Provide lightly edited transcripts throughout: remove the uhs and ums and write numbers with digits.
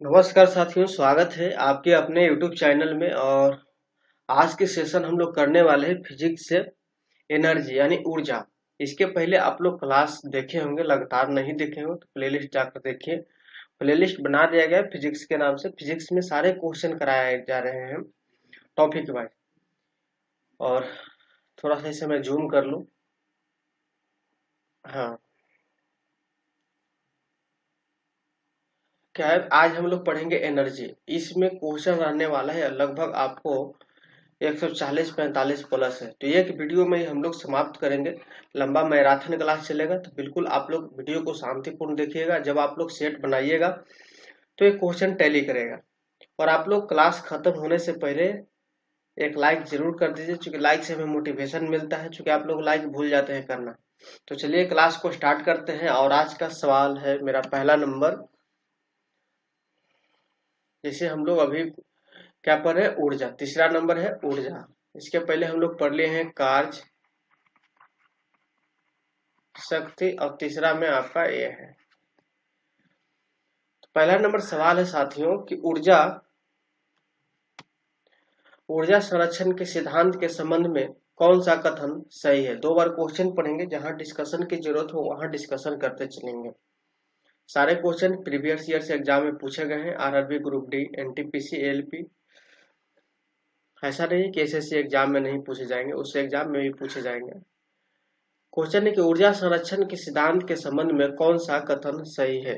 नमस्कार साथियों, स्वागत है आपके अपने YouTube चैनल में। और आज के सेशन हम लोग करने वाले हैं फिजिक्स से एनर्जी यानी ऊर्जा। इसके पहले आप लोग क्लास देखे होंगे, लगातार नहीं देखे हो तो प्लेलिस्ट जाकर देखिए। प्लेलिस्ट बना दिया गया है फिजिक्स के नाम से। फिजिक्स में सारे क्वेश्चन कराए जा रहे हैं टॉपिक वाइज। और थोड़ा सा इसे मैं जूम कर लूँ। हाँ, क्या है, आज हम लोग पढ़ेंगे एनर्जी। इसमें क्वेश्चन रहने वाला है लगभग आपको 140-45 प्लस है। तो एक वीडियो में ही हम लोग समाप्त करेंगे। लंबा मैराथन क्लास चलेगा, तो बिल्कुल आप लोग वीडियो को शांतिपूर्ण देखिएगा। जब आप लोग सेट बनाइएगा तो एक क्वेश्चन टैली करेगा। और आप लोग क्लास खत्म होने से पहले एक लाइक जरूर कर दीजिए, क्योंकि लाइक से हमें मोटिवेशन मिलता है, क्योंकि आप लोग लाइक भूल जाते हैं करना। तो चलिए क्लास को स्टार्ट करते हैं। और आज का सवाल है मेरा पहला नंबर। जैसे हम लोग अभी क्या पढ़ रहे हैं, ऊर्जा। तीसरा नंबर है ऊर्जा। इसके पहले हम लोग पढ़ लिए हैं कार्य, शक्ति, और तीसरा में आपका ये है। तो पहला नंबर सवाल है साथियों कि ऊर्जा ऊर्जा संरक्षण के सिद्धांत के संबंध में कौन सा कथन सही है। दो बार क्वेश्चन पढ़ेंगे, जहां डिस्कशन की जरूरत हो वहां डिस्कशन करते चलेंगे। सारे क्वेश्चन प्रीवियस ईयर से एग्जाम में पूछे गए हैं। RRB, group D, NTPC, LP. ऐसा नहीं कि एसएससी एग्जाम में नहीं पूछे जाएंगे, उस एग्जाम में भी पूछे जाएंगे। क्वेश्चन है कि ऊर्जा संरक्षण के सिद्धांत के संबंध में कौन सा कथन सही है।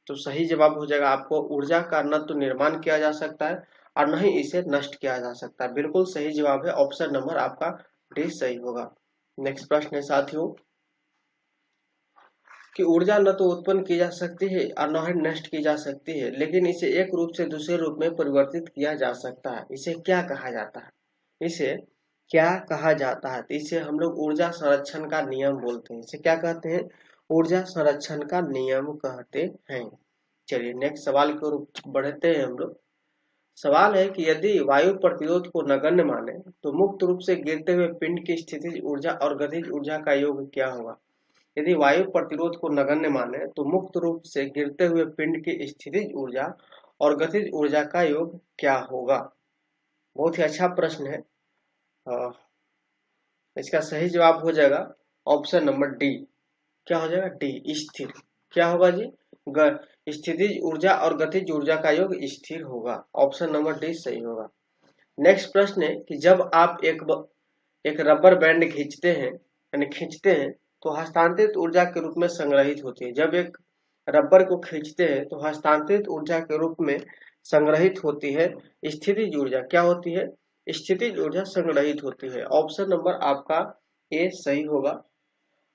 तो सही जवाब हो जाएगा आपको, ऊर्जा का न तो निर्माण किया जा सकता है और न ही इसे नष्ट किया जा सकता है। बिल्कुल सही जवाब है, ऑप्शन नंबर आपका डी सही होगा। नेक्स्ट प्रश्न है साथियों कि ऊर्जा न तो उत्पन्न की जा सकती है और न ही नष्ट की जा सकती है, लेकिन इसे एक रूप से दूसरे रूप में परिवर्तित किया जा सकता है। इसे क्या कहा जाता है? इसे क्या कहा जाता है? तो इसे हम लोग ऊर्जा संरक्षण का नियम बोलते हैं। इसे क्या कहते हैं? ऊर्जा संरक्षण का नियम कहते हैं। चलिए नेक्स्ट सवाल की ओर बढ़ते हैं हम लोग। सवाल है कि यदि वायु प्रतिरोध को नगण्य माने तो मुक्त रूप से गिरते हुए पिंड की स्थितिज ऊर्जा और गतिज ऊर्जा का योग क्या होगा। यदि वायु प्रतिरोध को नगण्य माने तो मुक्त रूप से गिरते हुए पिंड की स्थितिज ऊर्जा और गतिज ऊर्जा का योग क्या होगा। बहुत ही अच्छा प्रश्न है। अ, इसका सही जवाब हो जाएगा ऑप्शन नंबर डी। क्या हो जाएगा? डी, स्थिर। क्या होगा जी? स्थितिज ऊर्जा और गतिज ऊर्जा का योग स्थिर होगा। ऑप्शन नंबर डी सही होगा। नेक्स्ट प्रश्न है कि जब आप एक रबर बैंड खींचते हैं, यानी खींचते हैं, तो हस्तांतरित ऊर्जा के रूप में संग्रहित होती है। जब एक रबर को खींचते हैं तो हस्तांतरित ऊर्जा के रूप में संग्रहित होती है स्थितिज ऊर्जा। क्या होती है? स्थितिज ऊर्जा संग्रहित होती है। ऑप्शन नंबर आपका ए सही होगा।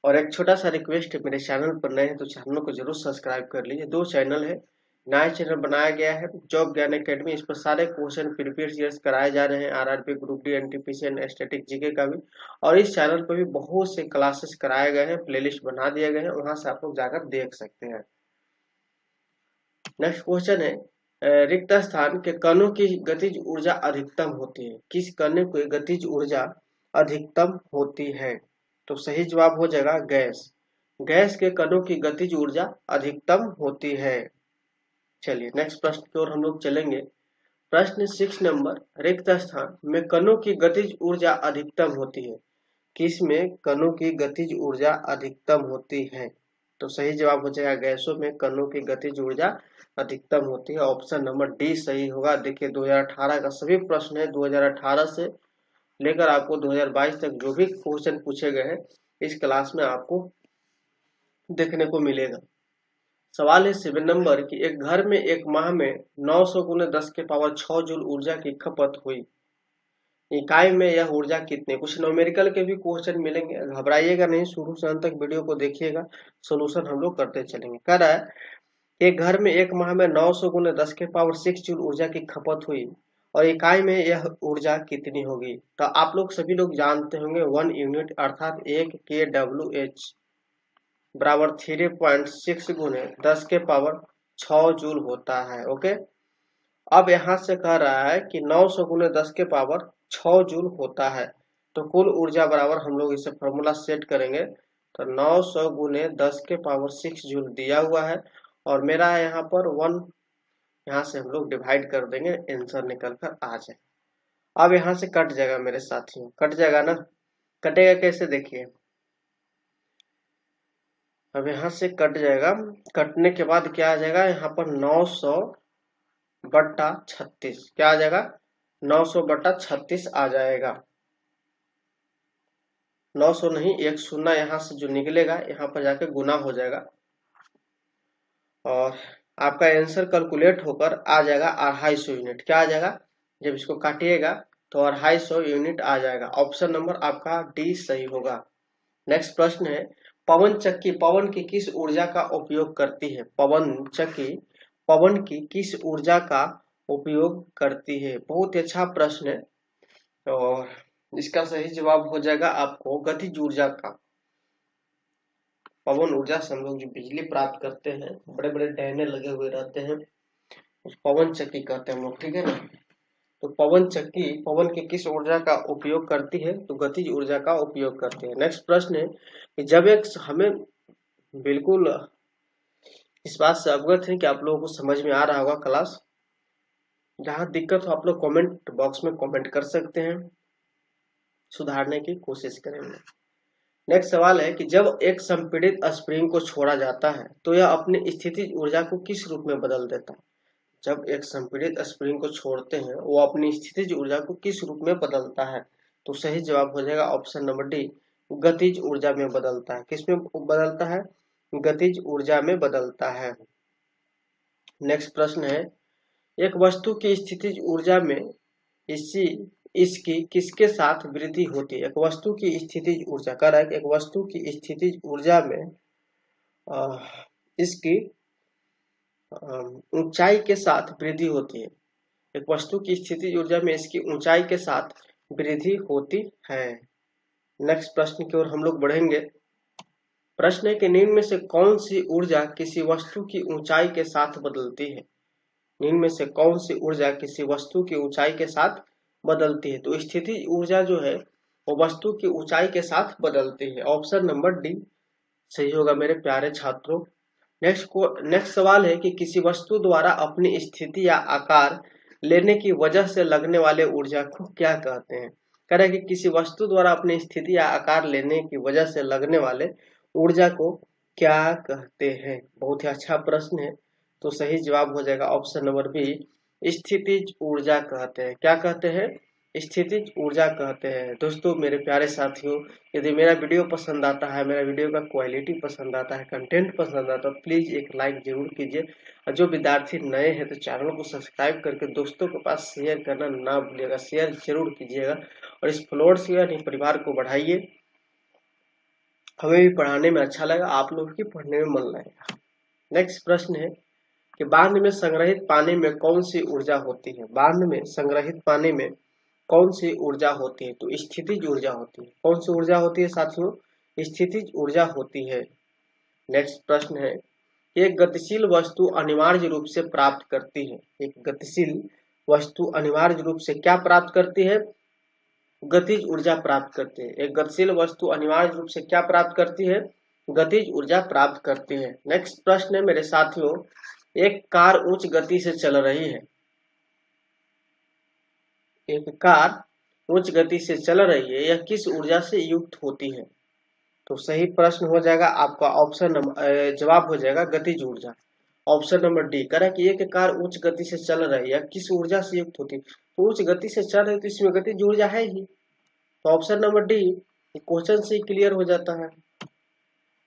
और एक छोटा सा रिक्वेस्ट है, मेरे चैनल पर नए हैं तो चैनल को जरूर सब्सक्राइब कर लीजिए। दो चैनल है, नया चैनल बनाया गया है जॉब ज्ञान एकेडमी। इस पर सारे क्वेश्चन प्रीवियस ईयर्स कराए जा रहे हैं, RRB, group D, NTPC and static GK का भी। और इस चैनल पर भी बहुत से क्लासेस कराए गए हैं, प्लेलिस्ट बना दिए गए हैं, वहां से आप लोग जाकर देख सकते हैं। नेक्स्ट क्वेश्चन है रिक्त स्थान के कणों की गतिज ऊर्जा अधिकतम होती है। किस कण की गतिज ऊर्जा अधिकतम होती है? तो सही जवाब हो जाएगा गैस। गैस के कणों की गतिज ऊर्जा अधिकतम होती है। चलिए नेक्स्ट प्रश्न की ओर हम लोग चलेंगे। प्रश्न 6 नंबर, रिक्त स्थान में कणों की गतिज ऊर्जा अधिकतम होती है। किसमें कणों की गतिज ऊर्जा अधिकतम होती है? तो सही जवाब हो जाएगा गैसों में कणों की गतिज ऊर्जा अधिकतम होती है। ऑप्शन नंबर डी सही होगा। देखिए 2018 का सभी प्रश्न है, 2018 से लेकर आपको 2022 तक जो भी क्वेश्चन पूछे गए हैं इस क्लास में आपको देखने को मिलेगा। सवाल है 7 नंबर कि एक घर में एक माह में 900 गुने 10 के पावर 6 जूल ऊर्जा की खपत हुई। इकाई में यह ऊर्जा कितनी? कुछ न्यूमेरिकल के भी क्वेश्चन मिलेंगे, घबराइएगा नहीं, शुरू से अंत तक वीडियो को देखिएगा, सोल्यूशन हम लोग करते चलेंगे। कह रहा है एक घर में एक माह में 900 गुने 10 के पावर 6 जूल ऊर्जा की खपत हुई और इकाई में यह ऊर्जा कितनी होगी। तो आप लोग सभी लोग जानते होंगे 1 यूनिट अर्थात 1 kWh बराबर 3.6 गुने 10 के पावर 6 जूल होता है। ओके, अब यहाँ से कह रहा है कि 900 गुने 10 के पावर 6 जूल होता है। तो कुल ऊर्जा बराबर हम लोग इसे फॉर्मूला सेट करेंगे। तो 900 गुने 10 के पावर 6 जूल दिया हुआ है और मेरा यहाँ पर 1 यहाँ से हम लोग डिवाइड कर देंगे, आंसर निकल कर आ जाए। अब यहाँ से कट जाएगा मेरे साथियों, कट जाएगा ना। कटेगा कैसे देखिए, अब यहाँ से कट जाएगा। कटने के बाद क्या आ जाएगा, यहाँ पर 900/36 क्या आ जाएगा, 900/36 आ जाएगा। 900 नहीं, एक शून्य यहाँ से जो निकलेगा यहाँ पर जाके गुना हो जाएगा और आपका आंसर कैलकुलेट होकर आ जाएगा 250 यूनिट। क्या आ जाएगा, जब इसको काटिएगा तो 250 यूनिट आ जाएगा। ऑप्शन नंबर आपका डी सही होगा। नेक्स्ट प्रश्न है, पवन चक्की पवन की किस ऊर्जा का उपयोग करती है? पवन चक्की पवन की किस ऊर्जा का उपयोग करती है? बहुत ही अच्छा प्रश्न है और इसका सही जवाब हो जाएगा आपको गतिज ऊर्जा का। पवन ऊर्जा से हम लोग जो बिजली प्राप्त करते हैं, बड़े बड़े डैने लगे हुए रहते हैं, उस पवन चक्की कहते हैं हम लोग, ठीक है ना। तो पवन चक्की पवन की किस ऊर्जा का उपयोग करती है? तो गतिज ऊर्जा का उपयोग करती है। नेक्स्ट प्रश्न है कि जब एक हमें बिल्कुल इस बात से अवगत है कि आप लोगों को समझ में आ रहा होगा क्लास। जहां दिक्कत हो आप लोग कमेंट बॉक्स में कमेंट कर सकते हैं, सुधारने की कोशिश करेंगे। नेक्स्ट सवाल है कि जब एक संपीड़ित स्प्रिंग को छोड़ा जाता है तो यह अपनी स्थितिज ऊर्जा को किस रूप में बदल देता है? जब एक संपीड़ित स्प्रिंग को छोड़ते हैं वो अपनी स्थितिज ऊर्जा को किस रूप में बदलता है? तो सही जवाब हो जाएगा ऑप्शन नंबर डी, गतिज ऊर्जा में बदलता है। किस में बदलता है? गतिज ऊर्जा में बदलता है। नेक्स्ट प्रश्न है, एक वस्तु की स्थितिज ऊर्जा में इसी इसकी किसके साथ वृद्धि होती है? एक वस्तु की स्थितिज ऊर्जा कर रहा है, एक वस्तु की स्थितिज ऊर्जा में इसकी ऊंचाई के साथ वृद्धि होती है। एक वस्तु की स्थितिज ऊर्जा में इसकी ऊंचाई के साथ वृद्धि होती है। नेक्स्ट प्रश्न की ओर हम लोग बढ़ेंगे। प्रश्न है कि निम्न में से कौन सी ऊर्जा किसी वस्तु की ऊंचाई के साथ बदलती है? निम्न में से कौन सी ऊर्जा किसी वस्तु की ऊंचाई के साथ बदलती है? तो स्थितिज ऊर्जा जो है वो वस्तु की ऊंचाई के साथ बदलती है। ऑप्शन नंबर डी सही होगा मेरे प्यारे छात्रों। नेक्स्ट सवाल है कि किसी वस्तु द्वारा अपनी स्थिति या आकार लेने की वजह से लगने वाले ऊर्जा को क्या कहते हैं? कह रहे हैं कि किसी वस्तु द्वारा अपनी स्थिति या आकार लेने की वजह से लगने वाले ऊर्जा को क्या कहते हैं? बहुत ही अच्छा प्रश्न है। तो सही जवाब हो जाएगा ऑप्शन नंबर बी, स्थितिज ऊर्जा कहते हैं। क्या कहते हैं? स्थितिज ऊर्जा कहते हैं। दोस्तों मेरे प्यारे साथियों, यदि मेरा वीडियो पसंद आता है, मेरा वीडियो का क्वालिटी पसंद आता है, कंटेंट पसंद आता है, तो प्लीज एक लाइक जरूर कीजिए और जो विद्यार्थी नए हैं तो चैनल को सब्सक्राइब करके दोस्तों के पास शेयर करना ना भूलिएगा, शेयर जरूर कीजिएगा और इस फॉलोअर्स यानी परिवार को बढ़ाइए। हमें भी पढ़ाने में अच्छा लगा, आप लोग की पढ़ने में मन लगेगा। नेक्स्ट प्रश्न है कि बांध में संग्रहित पानी में कौन सी ऊर्जा होती है? बांध में संग्रहित पानी में कौन सी ऊर्जा होती है? तो स्थितिज ऊर्जा होती है। कौन सी ऊर्जा होती है साथियों? स्थितिज ऊर्जा होती है। नेक्स्ट प्रश्न है, एक गतिशील वस्तु अनिवार्य रूप से प्राप्त करती है, एक गतिशील वस्तु अनिवार्य रूप से क्या प्राप्त करती है? गतिज ऊर्जा प्राप्त करती है। एक गतिशील वस्तु अनिवार्य रूप से क्या प्राप्त करती है? गतिज ऊर्जा प्राप्त करती है। नेक्स्ट प्रश्न है मेरे साथियों, एक कार उच्च गति से चल रही है, एक कार उच्च गति से चल रही है, यह किस ऊर्जा से युक्त होती है? तो सही प्रश्न हो जाएगा आपका ऑप्शन नंबर, जवाब हो जाएगा गतिज ऊर्जा। ऑप्शन नंबर डी कह रहा है कि एक कार उच्च गति से चल रही है, किस ऊर्जा से युक्त होती है? तो उच्च गति से चल रही तो इसमें गतिज ऊर्जा है ही, तो ऑप्शन नंबर डी क्वेश्चन से क्लियर हो जाता है।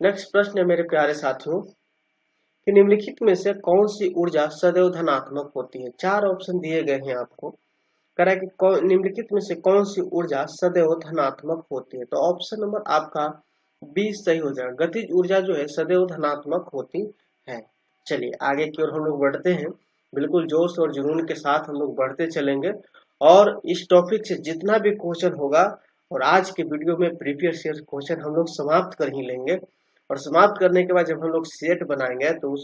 नेक्स्ट प्रश्न है मेरे प्यारे साथियों कि निम्नलिखित में से कौन सी ऊर्जा सदैव धनात्मक होती है? चार ऑप्शन दिए गए हैं आपको, कह रहा है कि निम्नलिखित में से कौन सी ऊर्जा सदैव धनात्मक होती है? तो ऑप्शन नंबर आपका बी सही हो जाएगा, गतिज ऊर्जा जो है सदैव धनात्मक होती है। चलिए आगे की ओर हम लोग बढ़ते हैं, बिल्कुल जोश और जुनून के साथ हम लोग बढ़ते चलेंगे और इस टॉपिक से जितना भी क्वेश्चन होगा और आज के वीडियो में प्रीवियस ईयर क्वेश्चन हम लोग समाप्त कर ही लेंगे और समाप्त करने के बाद जब हम लोग सेट बनाएंगे तो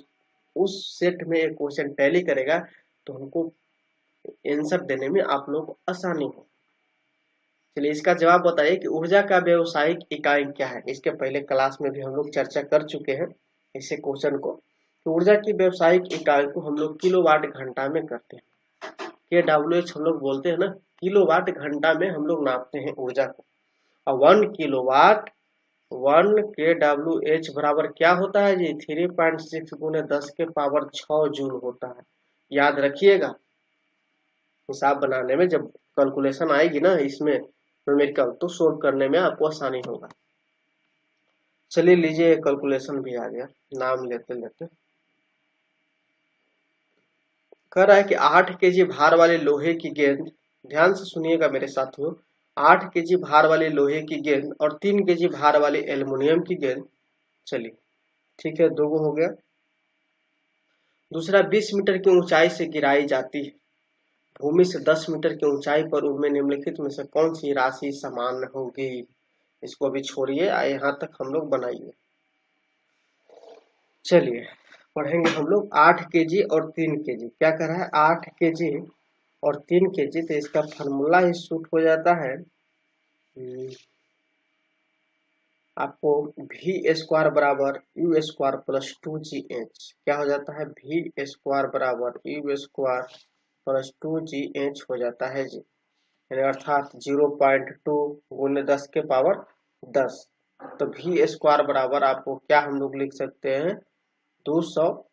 उस सेट में एक क्वेश्चन टैली करेगा तो हमको आंसर देने में आप लोग को आसानी हो। चलिए इसका जवाब बताइए कि ऊर्जा का व्यावसायिक इकाई क्या है? इसके पहले क्लास में भी हम लोग चर्चा कर चुके हैं इसे क्वेश्चन को। तो ऊर्जा की व्यावसायिक इकाई को हम लोग किलोवाट घंटा में करते हैं। KWH हम लोग बोलते हैं ना, किलोवाट घंटा में हम लोग नापते हैं ऊर्जा को। और 1 KW/H बराबर क्या होता है जी? 3.6 गुने 10 के पावर 6 जूल होता है। याद रखिएगा, हिसाब बनाने में जब कैलकुलेशन आएगी ना इसमें न्यूमेरिकल, तो सोल्व करने में आपको आसानी होगा। चलिए लीजिए, कैलकुलेशन भी आ गया, नाम लेते लेते। कह रहा है कि 8 केजी भार वाले लोहे की गेंद, ध्यान से सुनिएगा मेरे साथियों, 8 केजी भार वाले लोहे की गेंद और 3 केजी भार वाले एल्युमिनियम की गेंद, चलिए ठीक है, दो हो गया। दूसरा 20 मीटर की ऊंचाई से गिराई जाती है, भूमि से 10 मीटर की ऊंचाई पर उनमें निम्नलिखित में से कौन सी राशि समान होगी? इसको अभी छोड़िए, यहाँ तक हम लोग बनाइए। चलिए पढ़ेंगे हम लोग 8 केजी और 3 केजी। क्या कर रहा है? 8 केजी और 3 केजी, तो इसका फॉर्मूला ही सूट हो जाता है आपको V² बराबर U² प्लस 2GH। क्या हो जाता है? V² बराबर U² प्लस 2GH हो जाता है जी, अर्थात 0.2 गुने 10 के पावर 10। तो V² बराबर आपको क्या हम लोग लिख सकते हैं? 200,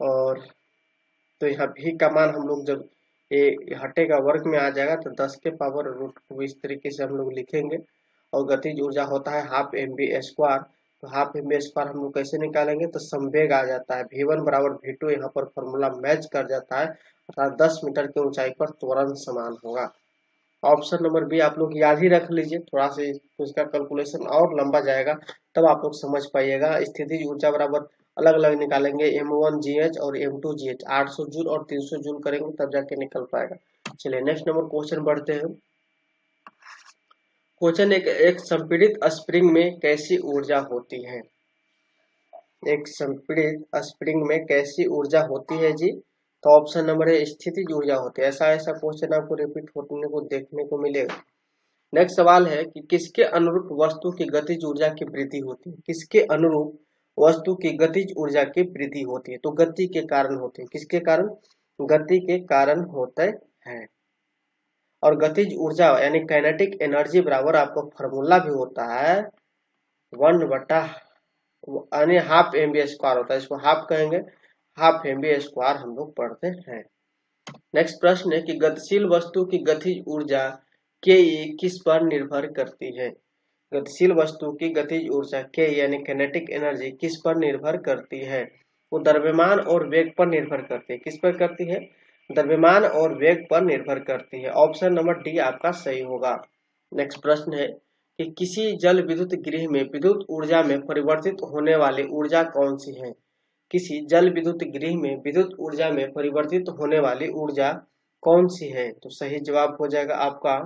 और तो यहाँ भी का मान हम लोग जब ये हटेगा वर्ग में आ जाएगा तो 10 के पावर √2 इस तरीके से हम लोग लिखेंगे। और गतिज ऊर्जा होता है हाफ mv²। तो हाफ mv² हम लोग कैसे निकालेंगे? तो संवेग आ जाता है, V1 बराबर V2, यहाँ पर फॉर्मूला मैच कर जाता है, अर्थात 10 मीटर की ऊंचाई पर त्वरण समान होगा। ऑप्शन नंबर बी आप लोग याद ही रख लीजिए, थोड़ा सा उसका कैलकुलेशन और लंबा जाएगा, तब आप लोग समझ पाइएगा। स्थितिज ऊर्जा बराबर अलग अलग निकालेंगे, M1GH और M2GH, 800 जूल और 300 जूल करेंगे तब जाके निकल पाएगा। चलिए नेक्स्ट नंबर क्वेश्चन बढ़ते हैं। क्वेश्चन एक संपीड़ित स्प्रिंग में कैसी ऊर्जा होती है? एक संपीड़ित स्प्रिंग में कैसी ऊर्जा होती है जी? तो ऑप्शन नंबर है स्थितिज ऊर्जा होती है। ऐसा क्वेश्चन आपको रिपीट होने को देखने को मिलेगा। नेक्स्ट सवाल है कि किसके अनुरूप वस्तु की गतिज ऊर्जा की वृद्धि होती है? किसके अनुरूप वस्तु की गतिज ऊर्जा की वृद्धि होती है? तो गति के कारण होती है। किसके कारण? गति के कारण होते हैं। और गतिज ऊर्जा यानी काइनेटिक एनर्जी बराबर आपको फॉर्मूला भी होता है 1 यानी हाफ mv² होता है, इसको हाफ कहेंगे, हाफ mv² हम लोग पढ़ते हैं। नेक्स्ट प्रश्न है कि गतिशील वस्तु की गतिज ऊर्जा के किस पर निर्भर करती है? गतिशील वस्तु की गतिज ऊर्जा के यानी काइनेटिक एनर्जी किस पर निर्भर करती है? वो द्रव्यमान और वेग पर निर्भर करती है। किस पर करती है? द्रव्यमान और वेग पर निर्भर करती है। ऑप्शन नंबर डी आपका सही होगा। नेक्स्ट प्रश्न है कि किसी जल विद्युत गृह में विद्युत ऊर्जा में परिवर्तित होने वाली ऊर्जा कौन सी है? किसी जल विद्युत गृह में विद्युत ऊर्जा में परिवर्तित होने वाली ऊर्जा कौन सी है? तो सही जवाब हो जाएगा आपका,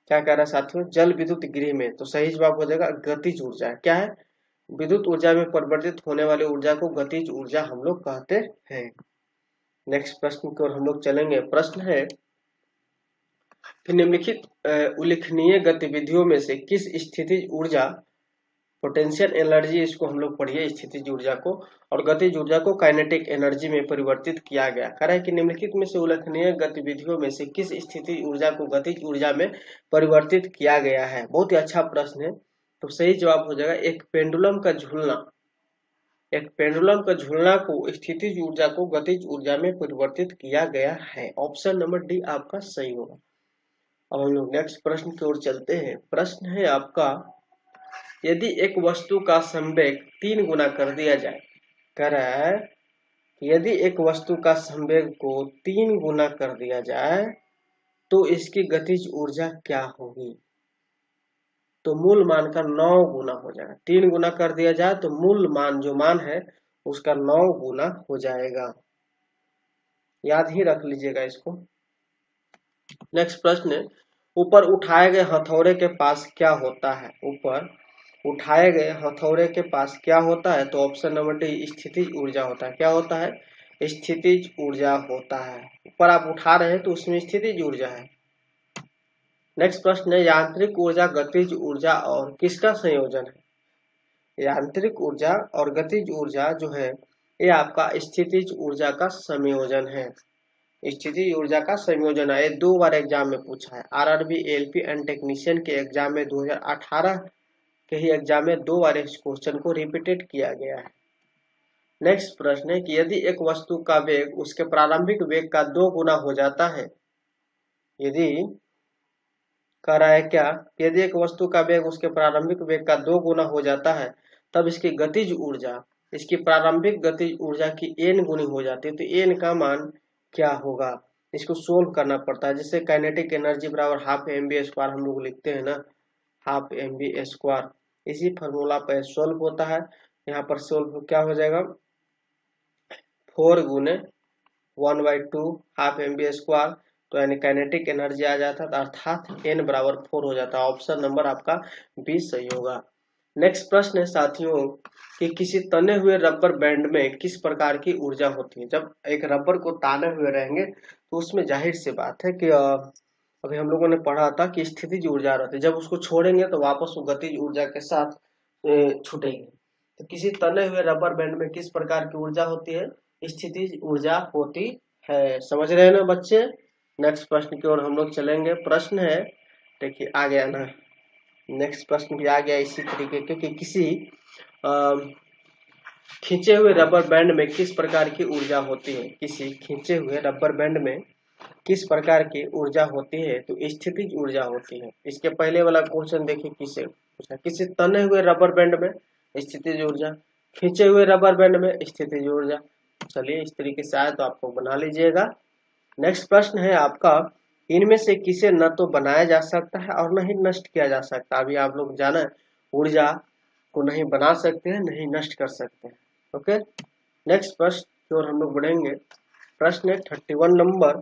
क्या कह रहा है साथियों? जल विद्युत गृह में, तो सही जवाब हो जाएगा गतिज ऊर्जा। क्या है? विद्युत ऊर्जा में परिवर्तित होने वाली ऊर्जा को गतिज ऊर्जा हम लोग कहते हैं। नेक्स्ट प्रश्न की ओर हम लोग चलेंगे। प्रश्न है कि निम्नलिखित उल्लेखनीय गतिविधियों में से किस स्थितिज ऊर्जा, पोटेंशियल एनर्जी इसको हम लोग पढ़िए स्थितिज ऊर्जा को, और गतिज ऊर्जा को काइनेटिक एनर्जी में परिवर्तित किया गया? कह रहा है कि निम्नलिखित में से उल्लेखनीय गतिविधियों में से किस स्थितिज ऊर्जा को गतिज ऊर्जा में परिवर्तित किया गया है? बहुत ही अच्छा प्रश्न है। तो सही जवाब हो जाएगा एक पेंडुलम का झूलना। एक पेंडुलम का झूलना को स्थितिज ऊर्जा को गतिज ऊर्जा में परिवर्तित किया गया है। ऑप्शन नंबर डी आपका सही होगा। अब हम लोग नेक्स्ट प्रश्न की ओर चलते हैं। प्रश्न है आपका, यदि एक वस्तु का संवेग 3 गुना कर दिया जाए, कह रहा है यदि एक वस्तु का संवेग को 3 गुना कर दिया जाए तो इसकी गतिज ऊर्जा क्या होगी? तो मूल मान का 9 गुना हो जाएगा। 3 गुना कर दिया जाए तो मूल मान जो मान है उसका 9 गुना हो जाएगा। याद ही रख लीजिएगा इसको। नेक्स्ट प्रश्न है, ऊपर उठाए गए हथौड़े के पास क्या होता है? ऊपर उठाए गए हथौड़े के पास क्या होता है? तो ऑप्शन नंबर डी स्थितिज ऊर्जा होता है। क्या होता है? स्थितिज ऊर्जा होता है। ऊपर आप उठा रहे हैं तो उसमें स्थितिज ऊर्जा है। नेक्स्ट प्रश्न है, यांत्रिक ऊर्जा, गतिज ऊर्जा और किसका संयोजन है? यांत्रिक ऊर्जा और गतिज ऊर्जा जो है ये आपका स्थितिज ऊर्जा का संयोजन है। स्थितिज ऊर्जा का संयोजन है। ये 2 बार एग्जाम में पूछा है। आरआरबी एलपी एंड टेक्नीशियन के एग्जाम में 2018 के ही एग्जाम में 2 बार इस क्वेश्चन को रिपीटेड किया गया है। नेक्स्ट प्रश्न है कि यदि एक वस्तु का वेग उसके प्रारंभिक वेग का 2 गुना हो जाता है, यदि कह रहा है क्या, यदि एक वस्तु का वेग उसके प्रारंभिक वेग का 2 गुना हो जाता है तब इसकी गतिज ऊर्जा इसकी प्रारंभिक गतिज ऊर्जा की n गुनी हो जाती है, तो n का मान क्या होगा, इसको सोल्व करना पड़ता है। जैसे काइनेटिक एनर्जी बराबर हाफ एम बी स्क्वायर हम लोग लिखते हैं ना, हाफ एम बी स्क्वायर, इसी फॉर्मूला पर सोल्व होता है। यहाँ पर सोल्व क्या हो जाएगा, 4 गुने 1/2 हाफ एम बी स्क्वायर, तो यानी काइनेटिक एनर्जी आ जाता है, अर्थात n बराबर 4 हो जाता है। ऑप्शन नंबर आपका 20 सही होगा। नेक्स्ट प्रश्न है साथियों कि किसी तने हुए रबर बैंड में किस प्रकार की ऊर्जा होती है। जब एक रबर को ताने हुए रहेंगे तो उसमें जाहिर सी बात है कि अभी हम लोगों ने पढ़ा था कि स्थितिज ऊर्जा रहती है, जब उसको छोड़ेंगे तो वापस वो गतिज ऊर्जा के साथ छूटेंगे। तो किसी तने हुए रबर बैंड में किस प्रकार की ऊर्जा होती है, स्थितिज ऊर्जा होती है। समझ रहे हैं ना बच्चे। नेक्स्ट प्रश्न की ओर हम लोग चलेंगे। प्रश्न है, देखिए आ गया ना, नेक्स्ट प्रश्न भी आ गया इसी तरीके के कि किसी खींचे हुए रबर बैंड में किस प्रकार की ऊर्जा होती है। किसी खींचे हुए रबर बैंड में किस प्रकार की ऊर्जा होती है, तो स्थितिज ऊर्जा होती है। इसके पहले वाला क्वेश्चन देखिए किसे पूछा, किसी तने हुए रबर बैंड में स्थितिज ऊर्जा, खींचे हुए रबर बैंड में स्थितिज ऊर्जा। चलिए इस तरीके से आए तो आपको बना लीजिएगा। नेक्स्ट प्रश्न है आपका, इनमें से किसे न तो बनाया जा सकता है और न ही नष्ट किया जा सकता। अभी आप लोग जाना ऊर्जा को नहीं बना सकते हैं नहीं नष्ट कर सकते हैं। ओके, नेक्स्ट प्रश्न की ओर हम लोग बढ़ेंगे। प्रश्न है 31 नंबर।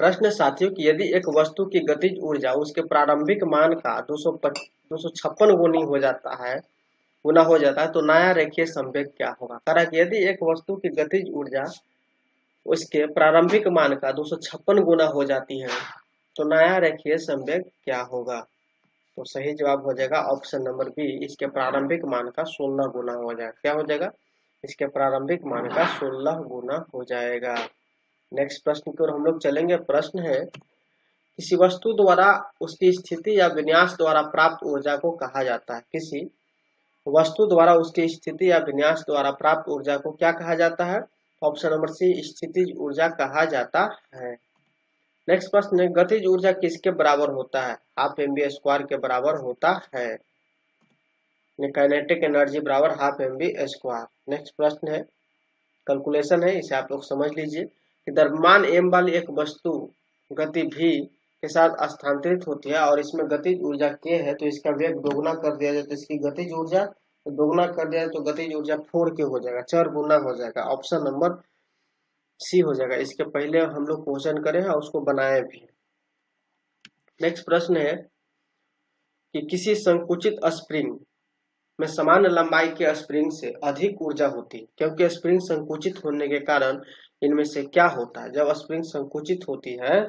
प्रश्न साथियों कि यदि एक वस्तु की गतिज ऊर्जा उसके प्रारंभिक मान का 256 गुनी हो जाता है तो नया रेखीय संवेग क्या होगा। कह कि यदि एक वस्तु की गतिज ऊर्जा उसके प्रारंभिक मान का 256 गुना हो जाती है तो नया रेखीय संवेग क्या होगा। तो सही जवाब हो जाएगा ऑप्शन नंबर बी, इसके प्रारंभिक मान का 16 गुना हो जाएगा। क्या हो जाएगा, इसके प्रारंभिक मान का 16 गुना हो जाएगा। नेक्स्ट प्रश्न की ओर हम लोग चलेंगे। प्रश्न है, किसी वस्तु द्वारा उसकी स्थिति या विन्यास द्वारा प्राप्त ऊर्जा को कहा जाता है। किसी वस्तु द्वारा उसकी स्थिति या विन्यास द्वारा प्राप्त ऊर्जा को क्या कहा जाता है। ऑप्शन नंबर सी, स्थितिज ऊर्जा कहा जाता है। नेक्स्ट प्रश्न है, गतिज ऊर्जा किसके बराबर होता है। हाफ एम बी स्क्वायर के बराबर होता है। काइनेटिक एनर्जी बराबर half M V square. Next प्रश्न है, कैलकुलेशन है, इसे आप लोग समझ लीजिए कि द्रव्यमान m वाली एक वस्तु गति v के साथ स्थानांतरित होती है और इसमें गतिज ऊर्जा k है, तो इसका वेग दोगुना कर दिया जाए तो इसकी गतिज ऊर्जा दोगुना कर दिया जाए तो गतिज ऊर्जा 4k हो जाएगा, 4 गुना हो जाएगा। ऑप्शन नंबर सी हो जाएगा। इसके पहले हम लोग क्वेश्चन करें और उसको बनाए भी। नेक्स्ट प्रश्न है कि किसी संकुचित स्प्रिंग में समान लंबाई के स्प्रिंग से अधिक ऊर्जा होती है, क्योंकि स्प्रिंग संकुचित होने के कारण इनमें से क्या होता है। जब स्प्रिंग संकुचित होती है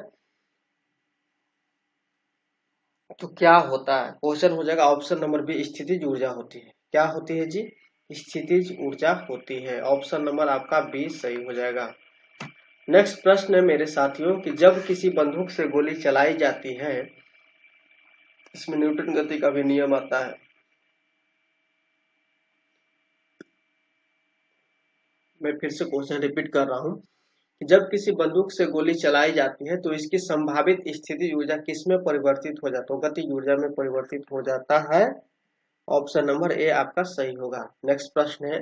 तो क्या होता है, क्वेश्चन हो जाएगा ऑप्शन नंबर बी, स्थितिज ऊर्जा होती है। क्या होती है जी, स्थितिज ऊर्जा होती है। ऑप्शन नंबर आपका बी सही हो जाएगा। नेक्स्ट प्रश्न है मेरे साथियों कि जब किसी बंदूक से गोली चलाई जाती है, इसमें न्यूटन गति का भी नियम आता है। मैं फिर से क्वेश्चन रिपीट कर रहा हूं कि जब किसी बंदूक से गोली चलाई जाती है तो इसकी संभावित स्थितिज ऊर्जा किसमें परिवर्तित हो जाता है, गतिज ऊर्जा में परिवर्तित हो जाता है। ऑप्शन नंबर ए आपका सही होगा। नेक्स्ट प्रश्न है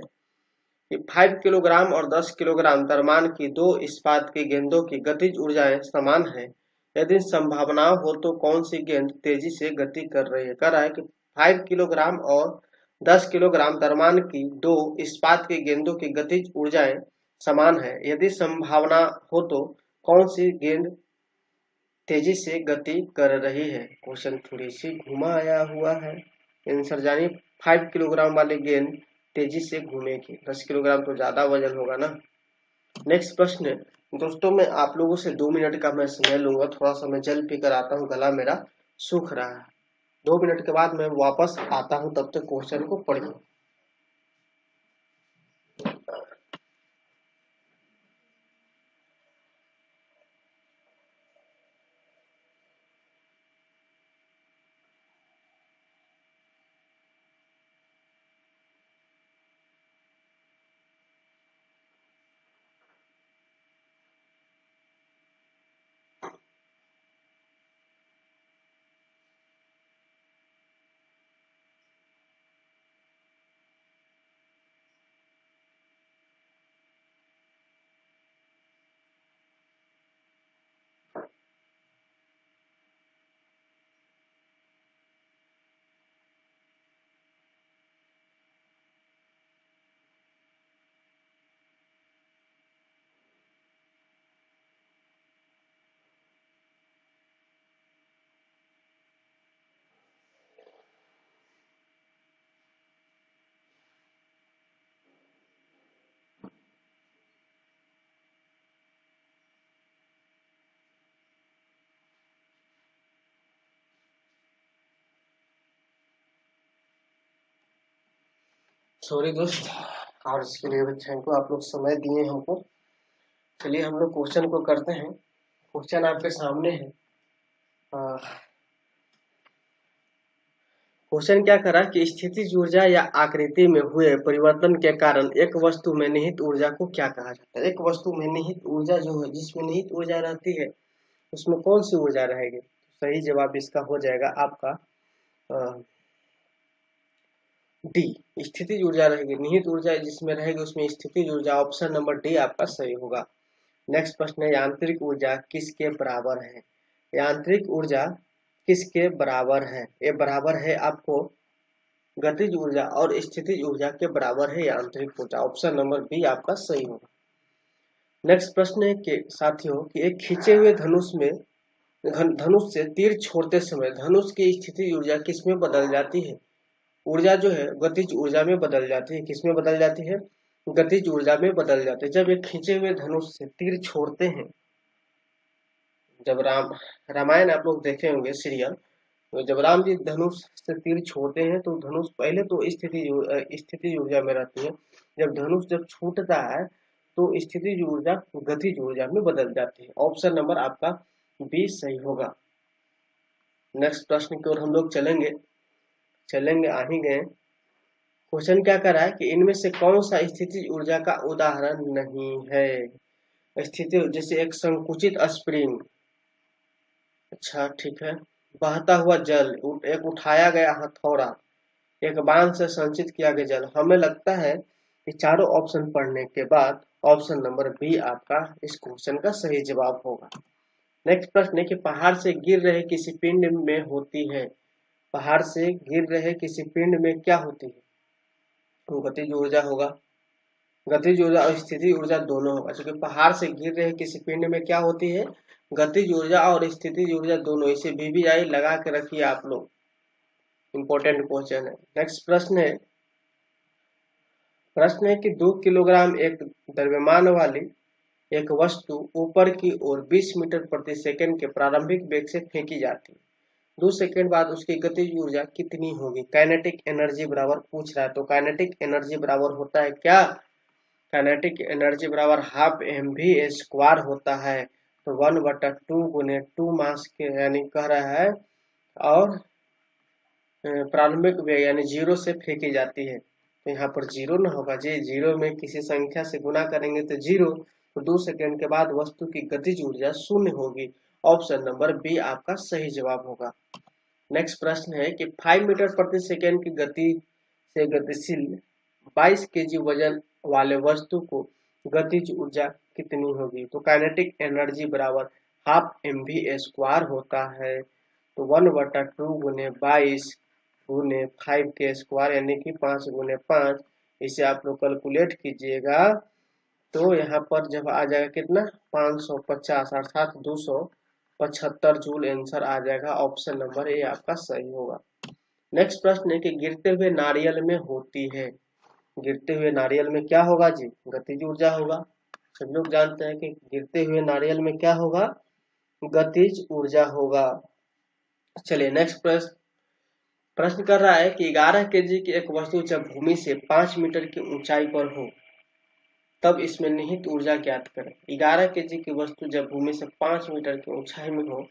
कि 5 किलोग्राम और 10 किलोग्राम द्रव्यमान की 2 इस्पात की गेंदों की गतिज ऊर्जाएं समान है, यदि संभावना हो तो कौन सी गेंद तेजी से गति कर रही है। कह रहा है कि 5 किलोग्राम और 10 किलोग्राम द्रव्यमान की 2 इस्पात की गेंदों की गतिज ऊर्जाएं समान है, यदि संभावना हो तो कौन सी गेंद तेजी से गति कर रही है। क्वेश्चन थोड़ी सी घुमा आया हुआ है। आंसर जानिए, 5 किलोग्राम वाली गेंद तेजी से घूमेगी, 10 किलोग्राम तो ज्यादा वजन होगा ना। नेक्स्ट प्रश्न है दोस्तों, मैं आप लोगों से 2 मिनट का मैं समय लूंगा, थोड़ा सा मैं जल पीकर आता हूँ, गला मेरा सूख रहा है। 2 मिनट के बाद मैं वापस आता हूँ, तब तक क्वेश्चन को पढ़िए। सॉरी दोस्त, और इसके लिए भी थैंक यू, आप लोग समय दिए हमको। चलिए हम लोग क्वेश्चन को करते हैं। क्वेश्चन आपके सामने है। क्वेश्चन क्या करा कि स्थितिज ऊर्जा या आकृति में हुए परिवर्तन के कारण एक वस्तु में निहित ऊर्जा को क्या कहा जाता है। एक वस्तु में निहित ऊर्जा जो है, जिसमें निहित ऊर्जा रहती है, उसमें कौन सी ऊर्जा रहेगी। सही जवाब इसका हो जाएगा आपका डी, स्थितिज ऊर्जा रहेगी। निहित ऊर्जा जिसमें रहेगी उसमें स्थितिज ऊर्जा, ऑप्शन नंबर डी आपका सही होगा। नेक्स्ट प्रश्न है, यांत्रिक ऊर्जा किसके बराबर है। यांत्रिक ऊर्जा किसके बराबर है। ये बराबर है आपको गतिज ऊर्जा और स्थितिज ऊर्जा के बराबर है यांत्रिक ऊर्जा। ऑप्शन नंबर बी आपका सही होगा। नेक्स्ट प्रश्न है कि साथियों कि एक खींचे हुए धनुष में धनुष से तीर छोड़ते समय धनुष की स्थितिज ऊर्जा किसमें बदल जाती है। ऊर्जा जो है गतिज ऊर्जा में बदल जाती है। किसमें बदल जाती है, गतिज ऊर्जा में बदल जाती है। जब एक खींचे हुए धनुष से तीर छोड़ते हैं, जब रामायण आप लोग देखे होंगे सीरियल, तो जब राम जी धनुष से तीर छोड़ते हैं तो धनुष पहले तो स्थिति ऊर्जा में रहती है। जब छूटता है तो स्थिति ऊर्जा गतिज ऊर्जा में बदल जाती है। ऑप्शन नंबर आपका बी सही होगा। नेक्स्ट प्रश्न की ओर हम लोग चलेंगे आ ही गए। क्वेश्चन क्या कर रहा है कि इनमें से कौन सा स्थिति ऊर्जा का उदाहरण नहीं है। स्थिति जैसे एक संकुचित स्प्रिंग, अच्छा ठीक है, बहता हुआ जल, एक उठाया गया हथौड़ा, एक बांध से संचित किया गया जल। हमें लगता है कि चारों ऑप्शन पढ़ने के बाद ऑप्शन नंबर बी आपका इस क्वेश्चन का सही जवाब होगा। नेक्स्ट प्रश्न है कि पहाड़ से गिर रहे किसी पिंड में होती है। पहाड़ से गिर रहे किसी पिंड में क्या होती है, तो गतिज ऊर्जा होगा। गतिज ऊर्जा और स्थिति ऊर्जा दोनों होगा, क्योंकि पहाड़ से गिर रहे किसी पिंड में क्या होती है, गतिज ऊर्जा और स्थितिज ऊर्जा दोनों। इसे VVI लगा के रखिए आप लोग, इंपॉर्टेंट क्वेश्चन है। नेक्स्ट प्रश्न है कि 2 किलोग्राम एक द्रव्यमान वाली एक वस्तु ऊपर की ओर 20 मीटर प्रति सेकंड के प्रारंभिक वेग से फेंकी जाती है। 2 सेकंड बाद उसकी गतिज ऊर्जा कितनी होगी। काइनेटिक एनर्जी बराबर पूछ रहा है, तो काइनेटिक एनर्जी बराबर होता है क्या, काइनेटिक एनर्जी बराबर हाफ mv² होता है। तो 1/2 गुने 2 मास के यानी कह रहा है, और प्रारंभिक वेग यानी 0 से फेंकी जाती है। तो यहाँ पर 0 ना होगा जी, 0 में किसी संख्या से गुना करेंगे तो 0, तो 2 सेकंड के बाद वस्तु की गतिज ऊर्जा 0 होगी। ऑप्शन नंबर बी आपका सही जवाब होगा। नेक्स्ट प्रश्न है कि 5 मीटर प्रति सेकंड की गति से गतिशील 22 kg वजन वाले वस्तु को गतिज ऊर्जा कितनी होगी। तो काइनेटिक एनर्जी बराबर हाफ mv² होता है। तो 1/2 गुने 22 गुने 5 के स्क्वायर यानी कि 5 गुने 5, इसे आप लोग कैलकुलेट कीजिएगा तो यहाँ पर जब आ जाएगा कितना 550 अर्थात 275 जूल आंसर आ जाएगा। ऑप्शन नंबर ए आपका सही होगा। नेक्स्ट प्रश्न है कि गिरते हुए नारियल में होती है। गिरते हुए नारियल में क्या होगा जी, गतिज ऊर्जा होगा। सब लोग जानते हैं कि गिरते हुए नारियल में क्या होगा, गतिज ऊर्जा होगा। चलिए नेक्स्ट प्रश्न, प्रश्न कर रहा है कि 11 केजी की एक वस्तु जब भूमि से 5 मीटर की ऊंचाई पर हो तब इसमें निहित ऊर्जा ज्ञात करें। 11 केजी की वस्तु जब भूमि से 5 मीटर की ऊंचाई में हो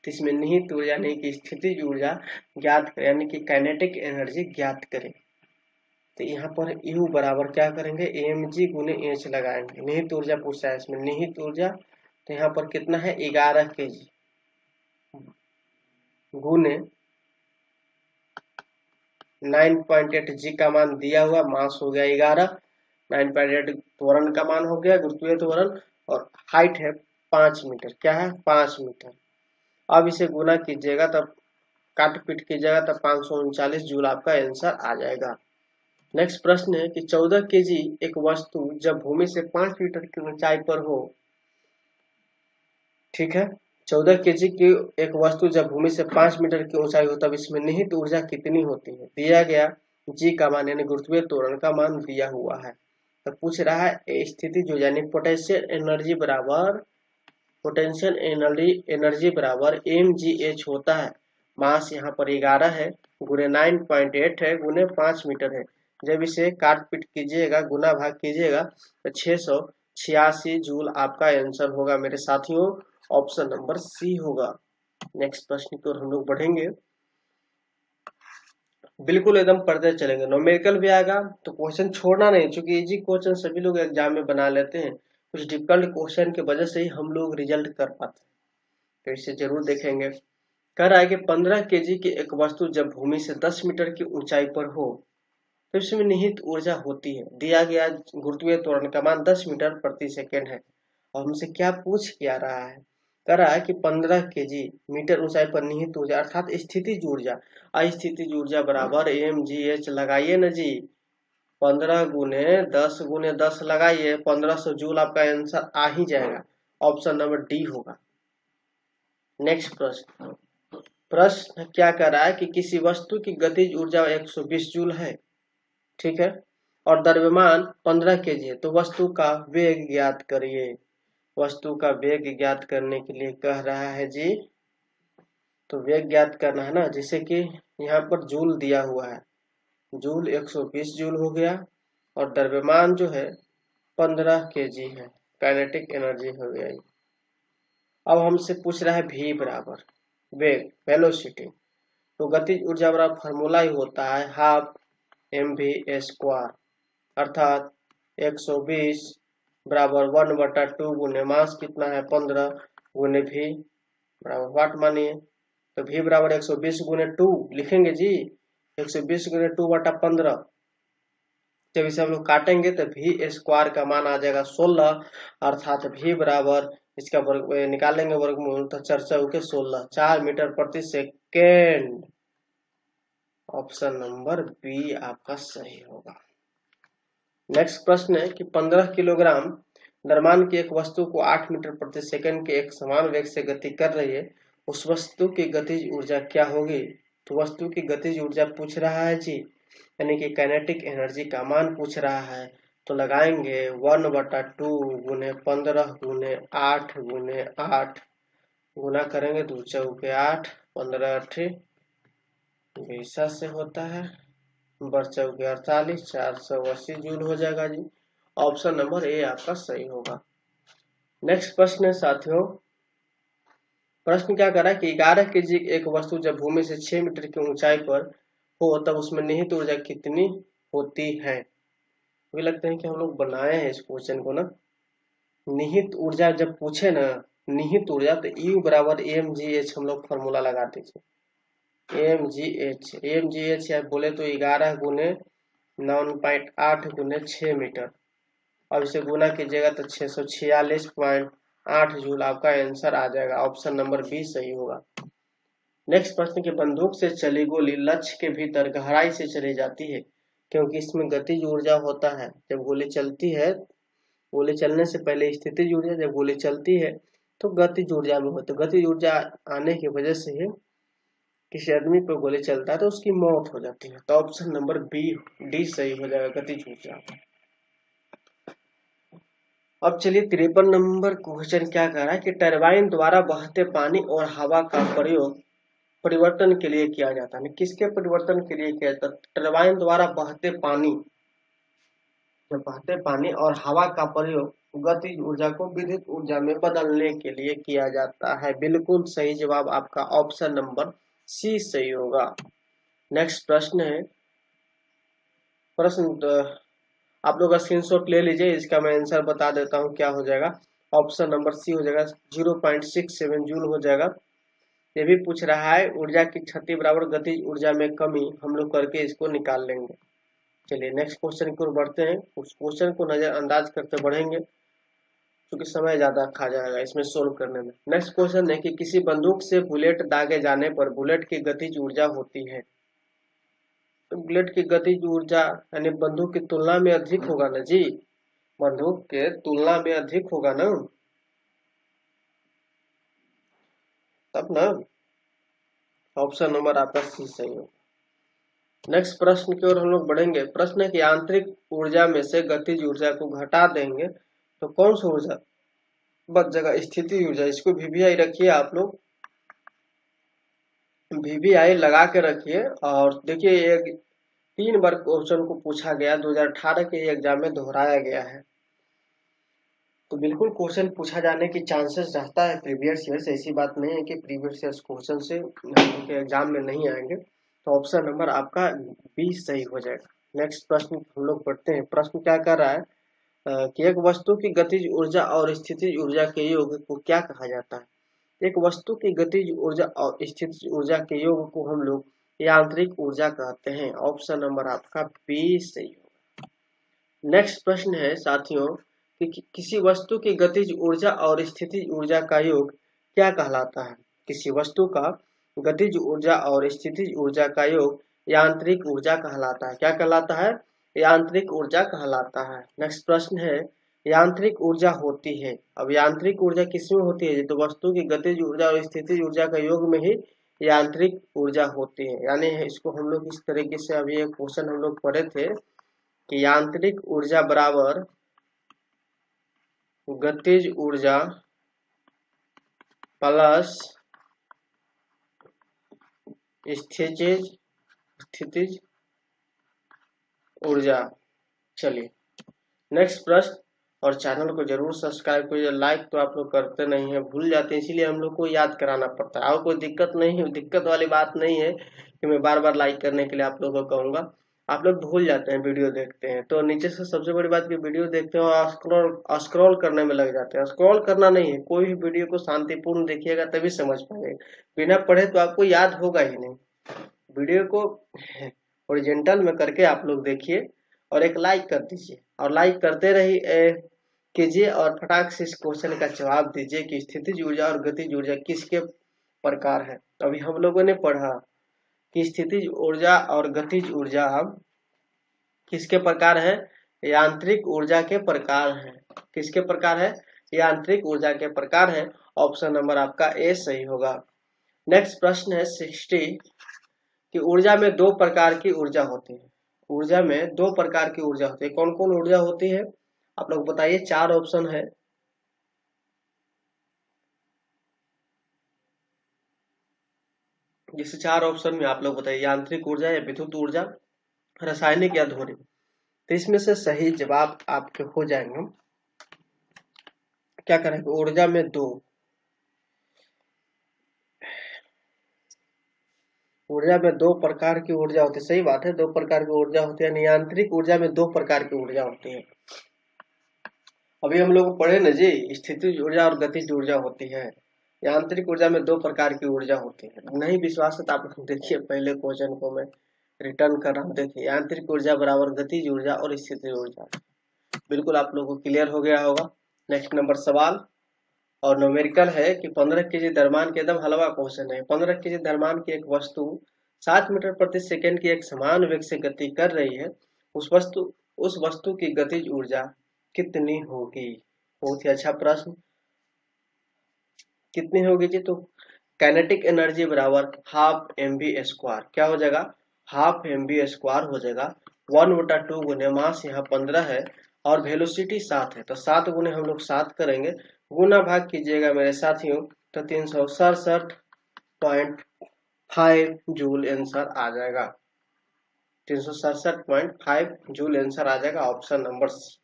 तो इसमें निहित ऊर्जा यानी कि स्थितिज ऊर्जा ज्ञात करें, यानी कि काइनेटिक एनर्जी ज्ञात करें। तो यहाँ पर U बराबर क्या करेंगे, mg गुने एच लगाएंगे। निहित ऊर्जा पूछा है इसमें, निहित ऊर्जा तो यहाँ पर कितना है 11 केजी गुने 9.8 जी का मान दिया हुआ, मास हो गया 11, 9.8 त्वरण का मान हो गया, गुरुत्वीय त्वरण, और हाइट है 5 मीटर। क्या है 5 मीटर। अब इसे गुना कीजिएगा तब काट पीट कीजिएगा तब 539 जूल आपका आंसर आ जाएगा। नेक्स्ट प्रश्न है कि 14 केजी एक वस्तु जब भूमि से 5 मीटर की ऊंचाई पर हो, ठीक है, 14 केजी की एक वस्तु जब भूमि से 5 मीटर की ऊंचाई हो तब इसमें निहित ऊर्जा कितनी होती है। दिया गया जी का मान यानी गुरुत्वीय त्वरण का मान दिया हुआ है। तो पूछ रहा है स्थिति जो यानी पोटेंशियल एनर्जी बराबर mgh होता है। मास यहाँ पर 11 है, गुने 9.8 है, गुने 5 मीटर है। जब इसे काट पीट कीजिएगा, गुना भाग कीजिएगा तो 686 जूल आपका आंसर होगा मेरे साथियों। ऑप्शन नंबर सी होगा। नेक्स्ट प्रश्न की ओर हम लोग बढ़ेंगे, बिल्कुल एकदम पढ़ते चलेंगे। न्यूमेरिकल भी आएगा तो क्वेश्चन छोड़ना नहीं, क्योंकि इजी क्वेश्चन सभी लोग एग्जाम में बना लेते हैं, कुछ डिफिकल्ट क्वेश्चन की वजह से ही हम लोग रिजल्ट कर पाते हैं, तो इसे जरूर देखेंगे। कह रहा है कि 15 केजी की एक वस्तु जब भूमि से 10 मीटर की ऊंचाई पर हो तो इसमें निहित ऊर्जा होती है। दिया गया गुरुत्वीय त्वरण का मान 10 मीटर प्रति सेकेंड है। और हमसे क्या पूछ क्या रहा है, कह रहा है कि 15 केजी मीटर ऊंचाई पर निहित ऊर्जा अर्थात स्थितिज ऊर्जा, अस्थितिज ऊर्जा बराबर mgh लगाइए ना जी, 15 गुने 10 लगाइए, 1500 जूल आपका आंसर आ ही जाएगा। ऑप्शन नंबर डी होगा। नेक्स्ट प्रश्न क्या कर रहा है कि किसी वस्तु की गतिज ऊर्जा 120 जूल है, ठीक है, और द्रव्यमान 15 केजी है, तो वस्तु का वेग ज्ञात करिए। वस्तु का वेग ज्ञात करने के लिए कह रहा है जी, तो वेग ज्ञात करना है ना, जैसे कि यहाँ पर जूल दिया हुआ है, जूल 120 जूल हो गया, और द्रव्यमान जो है 15 केजी है, काइनेटिक एनर्जी हो गया। अब हमसे पूछ रहा है v बराबर वेग वेलोसिटी, तो गतिज ऊर्जा बराबर फार्मूला ही होता है हाफ mv² अर्थात 120 बराबर 1/2 गुने मास कितना है 15 गुने v बराबर वाट मानिए, तो v बराबर 120 गुने 2 लिखेंगे जी, 120 गुने 2/15। जब इसे हम लोग काटेंगे तो v² का मान आ जाएगा 16, अर्थात v बराबर इसका वर्ग निकालेंगे वर्गमूल तो 4 के 16, 4 मीटर प्रति सेकेंड। ऑप्शन नंबर बी आपका सही होगा। नेक्स्ट प्रश्न है कि 15 किलोग्राम द्रव्यमान की एक वस्तु को 8 मीटर प्रति सेकंड के एक समान वेग से गति कर रही है, उस वस्तु की गतिज ऊर्जा क्या होगी। तो वस्तु की गतिज ऊर्जा पूछ रहा है जी, यानी कि काइनेटिक एनर्जी का मान पूछ रहा है, तो लगाएंगे 1/2 गुने 15 गुने 8 गुने 8 गुना करेंगे 2 चौके 8, 15 8 20 से होता है, बर्चा 48, 480 जूल हो जाएगा जी। ऑप्शन नंबर ए आपका सही होगा। नेक्स्ट प्रश्न है साथियों, प्रश्न क्या कर रहा है कि 11 केजी एक वस्तु जब भूमि से 6 मीटर की ऊंचाई पर हो तब उसमें निहित ऊर्जा कितनी होती है। मुझे लगता है कि हम लोग बनाए हैं इस क्वेश्चन को ना, निहित ऊर्जा जब पूछे ना, निहित ऊर्जा तो U बराबर mgh हम लोग फॉर्मूला लगाते थे, mgh या बोले तो 11 गुने 9.8 गुने 6 मीटर, अब इसे गुना कीजिएगा तो 646.8 जूल आपका आंसर आ जाएगा। ऑप्शन नंबर बी सही होगा। नेक्स्ट प्रश्न की बंदूक से चली गोली लक्ष्य के भीतर गहराई से चली जाती है, क्योंकि इसमें गतिज ऊर्जा होता है। जब गोली चलती है, गोली चलने से पहले स्थितिज ऊर्जा, जब गोली चलती है तो गतिज ऊर्जा में होती है। गतिज ऊर्जा आने की वजह से ही किसी आदमी पर गोली चलता है तो उसकी मौत हो जाती है। तो ऑप्शन नंबर बी डी सही हो जाएगा, गतिज ऊर्जा। अब चलिए 53 नंबर क्वेश्चन क्या कह रहा है कि टरबाइन द्वारा बहते पानी और हवा का प्रयोग परिवर्तन के लिए किया जाता है। किसके परिवर्तन के लिए किया जाता है? टरबाइन द्वारा बहते पानी और हवा का प्रयोग गतिज ऊर्जा को विद्युत ऊर्जा में बदलने के लिए किया जाता है। बिल्कुल सही जवाब आपका ऑप्शन नंबर सी सही होगा। नेक्स्ट प्रश्न है, आप लोग स्क्रीनशॉट ले लीजिए, इसका मैं आंसर बता देता हूँ क्या हो जाएगा। ऑप्शन नंबर सी हो जाएगा, 0.67 जूल हो जाएगा। ये भी पूछ रहा है ऊर्जा की क्षति बराबर गतिज ऊर्जा में कमी, हम लोग करके इसको निकाल लेंगे। चलिए नेक्स्ट क्वेश्चन की ओर बढ़ते हैं। उस क्वेश्चन को नजरअंदाज करते बढ़ेंगे क्योंकि समय ज्यादा खा जाएगा इसमें सोल्व करने में। नेक्स्ट क्वेश्चन है कि किसी बंदूक से बुलेट दागे जाने पर बुलेट की गतिज ऊर्जा होती है। तो बुलेट की गतिज ऊर्जा यानी बंदूक की तुलना में अधिक होगा ना जी, बंदूक के तुलना में अधिक होगा ना, तब ना ऑप्शन नंबर आपका सी सही हो। नेक्स्ट प्रश्न की ओर हम लोग बढ़ेंगे। प्रश्न है कि आंतरिक ऊर्जा में से गतिज ऊर्जा को घटा देंगे तो कौन सी ऊर्जा बच जाएगा? स्थिति ऊर्जा। इसको वीवीआई रखिए आप लोग, वीवीआई लगा के रखिए। और देखिए एक 3 बार क्वेश्चन को पूछा गया, 2018 के एग्जाम में दोहराया गया है, तो बिल्कुल क्वेश्चन पूछा जाने की चांसेस रहता है प्रीवियस ईयर से। ऐसी बात नहीं है कि प्रीवियस ईयर क्वेश्चन से के एग्जाम में नहीं आएंगे। तो ऑप्शन नंबर आपका बी सही हो जाएगा। नेक्स्ट प्रश्न हम लोग पढ़ते हैं। प्रश्न क्या कर रहा है कि एक वस्तु की गतिज ऊर्जा और स्थितिज ऊर्जा के योग को क्या कहा जाता है? एक वस्तु की गतिज ऊर्जा और स्थितिज ऊर्जा के योग को हम लोग यांत्रिक ऊर्जा कहते हैं। ऑप्शन नंबर आपका बी सही होगा। नेक्स्ट प्रश्न है साथियों कि किसी वस्तु की गतिज ऊर्जा और स्थितिज ऊर्जा का योग क्या कहलाता है? किसी वस्तु का गतिज ऊर्जा और स्थितिज ऊर्जा का योग यांत्रिक ऊर्जा कहलाता है। क्या कहलाता है? यांत्रिक ऊर्जा कहलाता है। नेक्स्ट प्रश्न है यांत्रिक ऊर्जा होती है। अब यांत्रिक ऊर्जा किसमें होती है? तो वस्तु की गतिज ऊर्जा और स्थितिज ऊर्जा का योग में ही यांत्रिक ऊर्जा होती है। यानी इसको हम लोग इस तरीके से, अभी एक क्वेश्चन हम लोग पढ़े थे कि यांत्रिक ऊर्जा बराबर गतिज ऊर्जा प्लस स्थितिज ऊर्जा। चलिए नेक्स्ट प्रश्न, और चैनल को जरूर सब्सक्राइब करिए। लाइक तो आप लोग करते नहीं है, भूल जाते हैं, इसीलिए हम लोग को याद कराना पड़ता है। और कोई दिक्कत नहीं है, दिक्कत वाली बात नहीं है कि मैं बार बार लाइक करने के लिए आप लोगों को कहूंगा। आप लोग भूल जाते हैं, वीडियो देखते हैं तो नीचे से सबसे बड़ी बात की वीडियो देखते हैं और स्क्रॉल करने में लग जाते हैं। स्क्रॉल करना नहीं है, कोई भी वीडियो को शांतिपूर्ण देखिएगा तभी समझ पाएंगे। बिना पढ़े तो आपको याद होगा ही नहीं। वीडियो को ओरिजेंटल में करके आप लोग देखिए और एक लाइक कर दीजिए, और लाइक करते रहिए कीजिए और फटाक से इस क्वेश्चन का जवाब दीजिए कि स्थितिज ऊर्जा और गतिज ऊर्जा किसके प्रकार है। अभी हम लोगों ने पढ़ा कि स्थितिज ऊर्जा और गतिज ऊर्जा किसके प्रकार है? यांत्रिक ऊर्जा के प्रकार है। किसके प्रकार है? यांत्रिक ऊर्जा के प्रकार है। ऑप्शन नंबर आपका ए सही होगा। नेक्स्ट प्रश्न है 60 कि ऊर्जा में 2 प्रकार की ऊर्जा होती है। ऊर्जा में 2 प्रकार की ऊर्जा होती है। कौन कौन ऊर्जा होती है आप लोग बताइए? 4 ऑप्शन है। जिस 4 ऑप्शन में आप लोग बताइए, यांत्रिक ऊर्जा या विद्युत ऊर्जा, रासायनिक या ध्वनि। तो इसमें से सही जवाब आपके हो जाएंगे। क्या करेंगे? ऊर्जा में 2 प्रकार की ऊर्जा होती है। सही बात है, 2 प्रकार की ऊर्जा होती है। यांत्रिक ऊर्जा में 2 प्रकार की ऊर्जा होती है। अभी हम लोग पढ़े ना जी, स्थितिज ऊर्जा और गतिज ऊर्जा होती है। यांत्रिक ऊर्जा में 2 प्रकार की ऊर्जा होती है। नहीं विश्वास है तो आप देखिए, पहले क्वेश्चन को मैं रिटर्न कर रहा हूँ। देखिए यांत्रिक ऊर्जा बराबर गतिज ऊर्जा और स्थितिज ऊर्जा। बिल्कुल आप लोगों को क्लियर हो गया होगा। नेक्स्ट नंबर सवाल और न्यूमेरिकल है कि 15 केजी द्रव्यमान के एकदम हलवा क्वेश्चन है। 15 केजी द्रव्यमान की एक वस्तु 7 मीटर प्रति सेकंड की एक समान वेग से गति कर रही है। उस वस्तु की गतिज ऊर्जा कितनी होगी? बहुत ही अच्छा प्रश्न। कितनी होगी जी? तो काइनेटिक एनर्जी बराबर हाफ mv²। क्या हो जाएगा? हाफ mv² हो जाएगा। 1/2 गुने मास यहाँ 15 है और वेलोसिटी 7 है, तो 7 गुने हम लोग 7 करेंगे, गुना भाग कीजिएगा मेरे साथियों, तो 367.5 5 जूल आंसर आ जाएगा। 367.5 जूल आंसर आ जाएगा, ऑप्शन नंबर सी।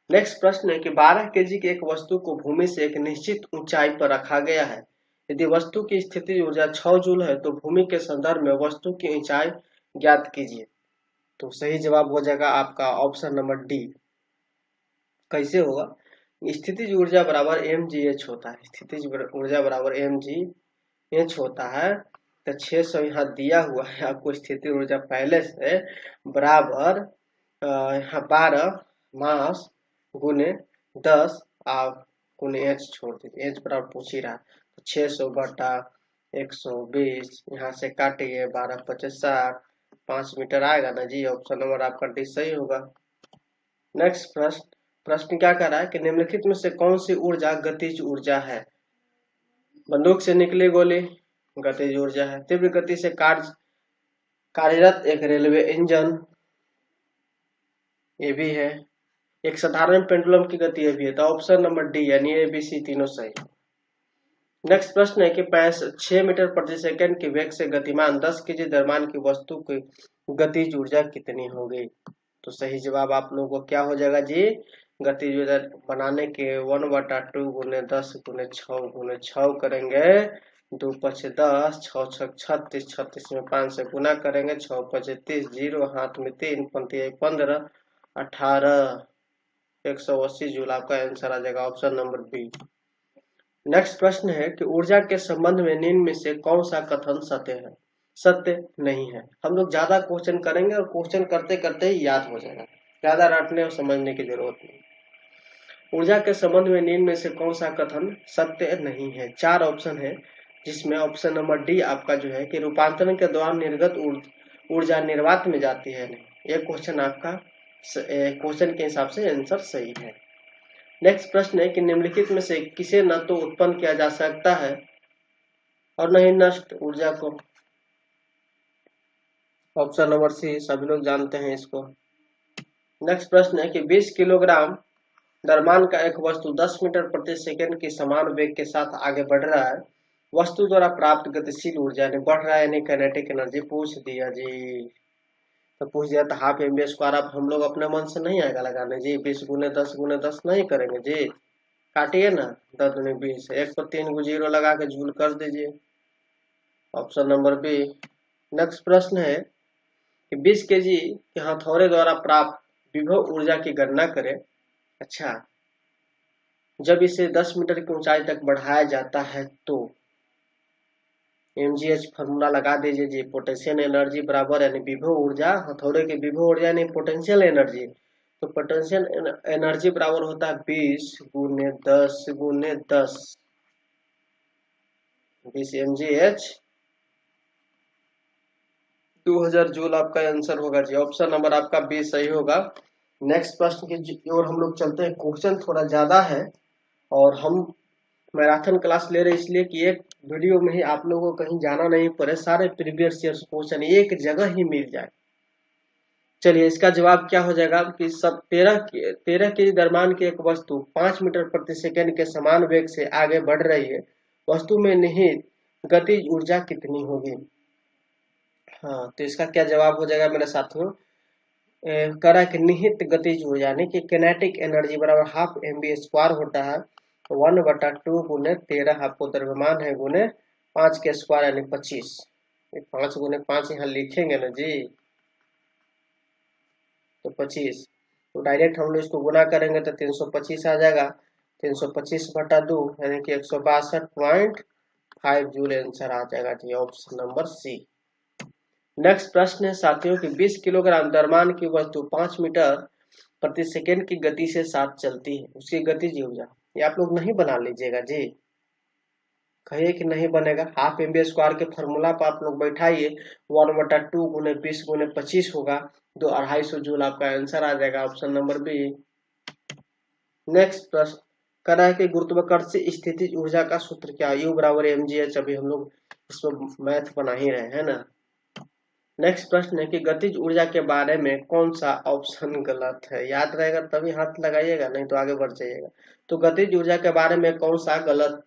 नेक्स्ट प्रश्न है कि 12 केजी की एक वस्तु को भूमि से एक निश्चित ऊंचाई पर रखा गया है। यदि वस्तु की स्थितिज ऊर्जा 6 जूल है तो भूमि के संदर्भ में वस्तु की ऊंचाई ज्ञात कीजिए। तो सही जवाब हो जाएगा आपका ऑप्शन नंबर डी। कैसे होगा? स्थितिज ऊर्जा बराबर mgh होता है, स्थितिज ऊर्जा बराबर mgh होता है। तो 600 यहाँ दिया हुआ है आपको, स्थिति ऊर्जा पहले से बराबर यहाँ 12 मास गुने 10 आप गुने h छोड़ दीजिए, h बराबर पूछ ही रहा। तो 600 बटा 120 यहाँ से काटिए, 12 25 60, 5 मीटर आएगा ना जी। ऑप्शन नंबर आपका डी सही होगा। नेक्स्ट प्रश्न क्या कर रहा है कि निम्नलिखित में से कौन सी ऊर्जा गतिज ऊर्जा है? बंदूक से निकली गोली गतिज ऊर्जा है। तीव्र गति से कार्यरत एक रेलवे इंजन, ये भी है। एक साधारण पेंडुलम की गति, ये भी है। तो ऑप्शन नंबर डी यानी ए बी सी तीनों सही। नेक्स्ट प्रश्न है कि 6 मीटर प्रति सेकंड के वेग से गतिमान 10 केजी द्रव्यमान की वस्तु की गतिज ऊर्जा कितनी होगी? तो सही जवाब आप लोगों को क्या हो जाएगा जी? गतिज ऊर्जा बनाने के 1/2 गुने 10 गुने 6 गुने 6 करेंगे, 2 5 10, 6 6 36, 36 में 5 से गुना करेंगे, 6 5 30, 0 हाथ में 3, 15 18, 180 जूल आपका आंसर आ जाएगा, ऑप्शन नंबर बी। नेक्स्ट प्रश्न है कि ऊर्जा के संबंध में निम्न में से कौन सा कथन सत्य है? सत्य नहीं है। हम लोग ज्यादा क्वेश्चन करेंगे और क्वेश्चन करते करते ही याद हो जाएगा, ज्यादा रटने और समझने की जरूरत नहीं। ऊर्जा के संबंध में निम्न में से कौन सा कथन सत्य नहीं है? 4 ऑप्शन है, जिसमें ऑप्शन नंबर डी आपका जो है कि रूपांतरण के दौरान निर्गत ऊर्जा निर्वात में जाती है नहीं। ये क्वेश्चन आपका क्वेश्चन के हिसाब से आंसर सही है। नेक्स्ट प्रश्न है कि निम्नलिखित में से किसे न तो उत्पन्न किया जा सकता है और न ही नष्ट ऊर्जा को? ऑप्शन नंबर सी, सभी लोग जानते हैं इसको। नेक्स्ट प्रश्न है कि 20 किलोग्राम द्रव्यमान का एक वस्तु 10 मीटर प्रति सेकंड के समान वेग के साथ आगे बढ़ रहा है। वस्तु द्वारा प्राप्त गतिशील ऊर्जा ने बढ़ रहा है यानी काइनेटिक एनर्जी पूछ दिया जी। तो पूछ दिया तो हाफ mv स्क्वायर आप हम लोग अपने मन से नहीं आएगा लगाने जी। 20 गुने 10 गुने 10 नहीं करेंगे जी, काटिए ना, 10 दूनी 20, 1 पर 3 को जीरो लगा के जूल कर दीजिए, ऑप्शन नंबर बी। नेक्स्ट प्रश्न है कि 20 केजी के हथौड़े द्वारा प्राप्त विभव ऊर्जा की गणना करें। अच्छा, जब इसे 10 मीटर की ऊंचाई तक बढ़ाया जाता है तो mgh फॉर्मूला लगा दीजिए जी। पोटेंशियल एनर्जी बराबर यानी विभव ऊर्जा, हथौड़े की विभव ऊर्जा यानी पोटेंशियल एनर्जी। तो पोटेंशियल एनर्जी बराबर होता है 20 गुने 10 गुने 10, 20 mgh 2000 जूल आपका आंसर होगा जी। ऑप्शन नंबर आपका बी सही होगा। नेक्स्ट प्रश्न की ओर हम लोग चलते हैं। क्वेश्चन थोड़ा ज्यादा है और हम मैराथन क्लास ले रहे इसलिए कि एक वीडियो में ही आप लोगों को कहीं जाना नहीं पड़े, सारे प्रीवियस ईयर क्वेश्चन एक जगह ही मिल जाए। चलिए इसका जवाब क्या हो जाएगा कि सब 13 के द्रव्यमान की एक वस्तु 5 मीटर प्रति सेकंड के समान वेग से आगे बढ़ रही है, वस्तु में निहित गतिज ऊर्जा कितनी होगी? हाँ, तो इसका क्या जवाब हो जाएगा मेरे साथियों? करा कि निहित गतिज ऊर्जा यानी कि किनेटिक एनर्जी बराबर हाफ mv स्क्वायर होता है 1/2 गुने 13 आपको द्रव्यमान है गुने 5 के स्क्वायर यानी 25। 5 गुने 5 यहाँ लिखेंगे ना जी, तो 25। तो डायरेक्ट हम लोग इसको गुना करेंगे तो 325 आ जाएगा। 325 बटा 2 यानी कि 162.5 जूल आंसर आ जाएगा जी, ऑप्शन नंबर सी। नेक्स्ट प्रश्न है साथियों कि 20 किलोग्राम द्रव्यमान की वस्तु 5 मीटर प्रति सेकंड की गति से साथ चलती है, उसकी गतिज ऊर्जा ये आप लोग नहीं बना लीजिएगा जी, कहिए कि नहीं बनेगा। हाफ mv स्क्वायर के फॉर्मूला पर आप लोग बैठाइए, 1/2 गुने 20 गुने 25 होगा, 250 जूल आपका आंसर आ जाएगा, ऑप्शन नंबर बी। नेक्स्ट प्रश्न कर रहा है कि गुरुत्वाकर्षण स्थितिज ऊर्जा का सूत्र क्या? U बराबर mgh, अभी हम लोग इसमें मैथ बना ही रहे हैं ना। नेक्स्ट प्रश्न है कि गतिज ऊर्जा के बारे में कौन सा ऑप्शन गलत है? याद रहेगा तभी हाथ लगाइएगा, नहीं तो आगे बढ़ जाइएगा। तो गतिज ऊर्जा के बारे में कौन सा गलत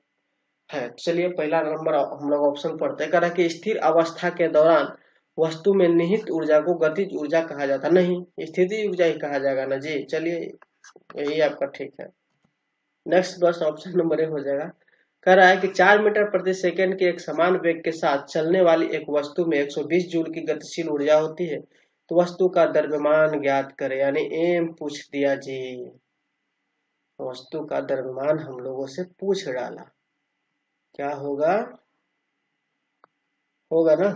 है। चलिए पहला नंबर हम लोग ऑप्शन पढ़ते हैं। कह रहा है कि स्थिर अवस्था के दौरान वस्तु में निहित ऊर्जा को गतिज ऊर्जा कहा जाता नहीं, स्थिति ऊर्जा ही कहा जाएगा ना जी। चलिए यही आपका ठीक है। नेक्स्ट बस ऑप्शन नंबर ए हो जाएगा। कह रहा है कि 4 मीटर प्रति सेकंड के एक समान वेग के साथ चलने वाली एक वस्तु में 120 जूल की गतिशील ऊर्जा होती है, तो वस्तु का द्रव्यमान ज्ञात करें, यानी एम पूछ दिया जी। वस्तु का द्रव्यमान हम लोगों से पूछ डाला, क्या होगा, होगा ना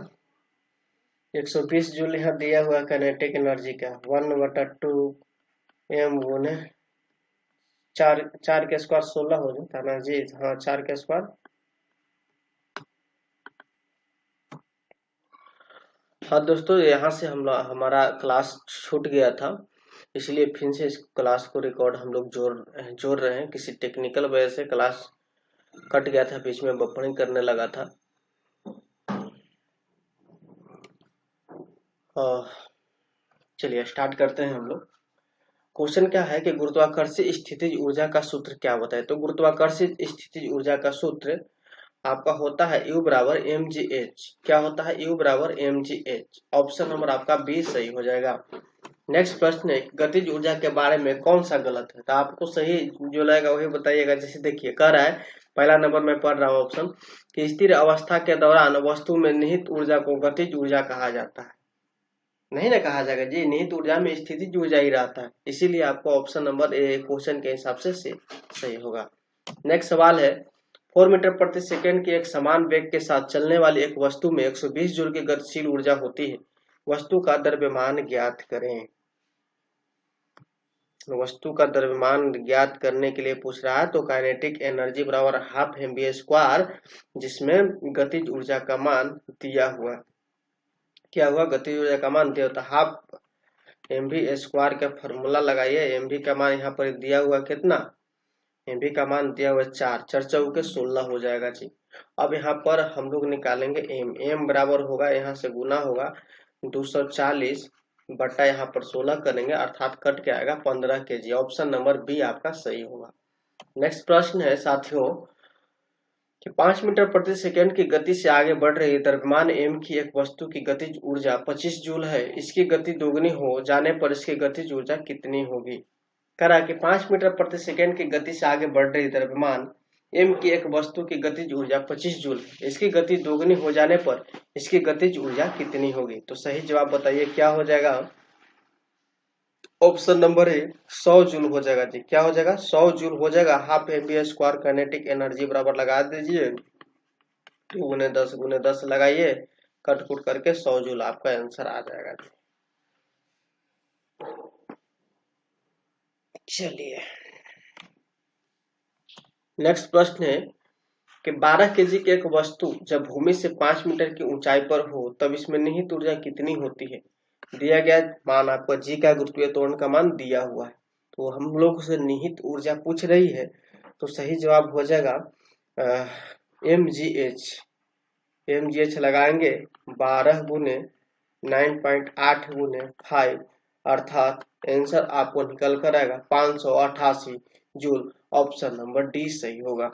120 जूल यहाँ दिया हुआ काइनेटिक एनर्जी का 1/2 एम गुने 4 के स्क्वायर 16 हो जाता ना जी। हाँ 4 के स्क्वायर। हाँ दोस्तों यहाँ से हमारा क्लास छूट गया था, इसलिए फिर से इस क्लास को रिकॉर्ड हम लोग जोड़ रहे हैं। किसी टेक्निकल वजह से क्लास कट गया था, बीच में बफरिंग करने लगा था। चलिए स्टार्ट करते हैं हम लोग। क्वेश्चन क्या है कि गुरुत्वाकर्षित स्थितिज ऊर्जा का सूत्र क्या होता है। तो गुरुत्वाकर्षित स्थितिज ऊर्जा का सूत्र आपका होता है U बराबर mgh। क्या होता है? U बराबर mgh। ऑप्शन नंबर आपका बी सही हो जाएगा। नेक्स्ट प्रश्न है, गतिज ऊर्जा के बारे में कौन सा गलत है। तो आपको सही जो लगेगा वही बताइएगा। जैसे देखिए कह रहा है, पहला नंबर में पढ़ रहा हूँ ऑप्शन, कि स्थिर अवस्था के दौरान वस्तु में निहित ऊर्जा को गतिज ऊर्जा कहा जाता है। नहीं ना कहा जाएगा जी, निहित ऊर्जा में स्थितिज ऊर्जा ही रहता है, इसीलिए आपको ऑप्शन नंबर ए क्वेश्चन के हिसाब से सही होगा। नेक्स्ट सवाल है, 4 मीटर प्रति सेकंड के एक समान वेग के साथ चलने वाली एक वस्तु में 120 जूल की गतिशील ऊर्जा होती है, वस्तु का द्रव्यमान ज्ञात करें। वस्तु का द्रव्यमान ज्ञात करने के लिए पूछ रहा है, तो काइनेटिक एनर्जी बराबर हाफ mv², जिसमें गतिज ऊर्जा का मान दिया हुआ, क्या हुआ, गतिज ऊर्जा का मान दिया होता हाफ mv² का फॉर्मूला लगाइए। mv का मान यहाँ पर दिया हुआ कितना, mv का मान दिया हुआ 4, 4 चौके 16 हो जाएगा जी। अब यहाँ पर हम लोग निकालेंगे m बराबर होगा, यहाँ से गुना होगा 240 बट्टा यहाँ पर 16 करेंगे, अर्थात कट के आएगा 15 kg। ऑप्शन नंबर बी आपका सही होगा। नेक्स्ट प्रश्न है साथियों कि 5 मीटर प्रति सेकंड की गति से आगे बढ़ रही द्रव्यमान m की एक वस्तु की गतिज ऊर्जा 25 जूल है, इसकी गति दोगुनी हो जाने पर इसकी गतिज ऊर्जा कितनी होगी। करा कि 5 मीटर प्रति सेकंड की गति से आगे बढ़ रही द्रव्यमान m की एक वस्तु की गतिज ऊर्जा 25 जूल है, इसकी गति दोगुनी हो जाने पर इसकी गतिज ऊर्जा कितनी होगी। तो सही जवाब बताइए क्या हो जाएगा। ऑप्शन नंबर ए 100 जूल हो जाएगा जी। क्या हो जाएगा, 100 जूल हो जाएगा। हाफ mv² काइनेटिक एनर्जी बराबर लगा दीजिए, 2 गुने 10 गुने 10 लगाइए, कट कुट करके 100 जूल आपका आंसर आ जाएगा। चलिए नेक्स्ट प्रश्न है कि 12 केजी की एक वस्तु जब भूमि से 5 मीटर की ऊंचाई पर हो तब इसमें निहित ऊर्जा कितनी होती है। दिया गया मान आपको जी का गुरुत्वीय त्वरण का मान दिया हुआ है, तो हम लोग से निहित ऊर्जा पूछ रही है, तो सही जवाब हो जाएगा mgh लगाएंगे 12 गुने 9.8 गुने 5, अर्थात आंसर आपको निकल कर आएगा 588 जूल। ऑप्शन नंबर डी सही होगा।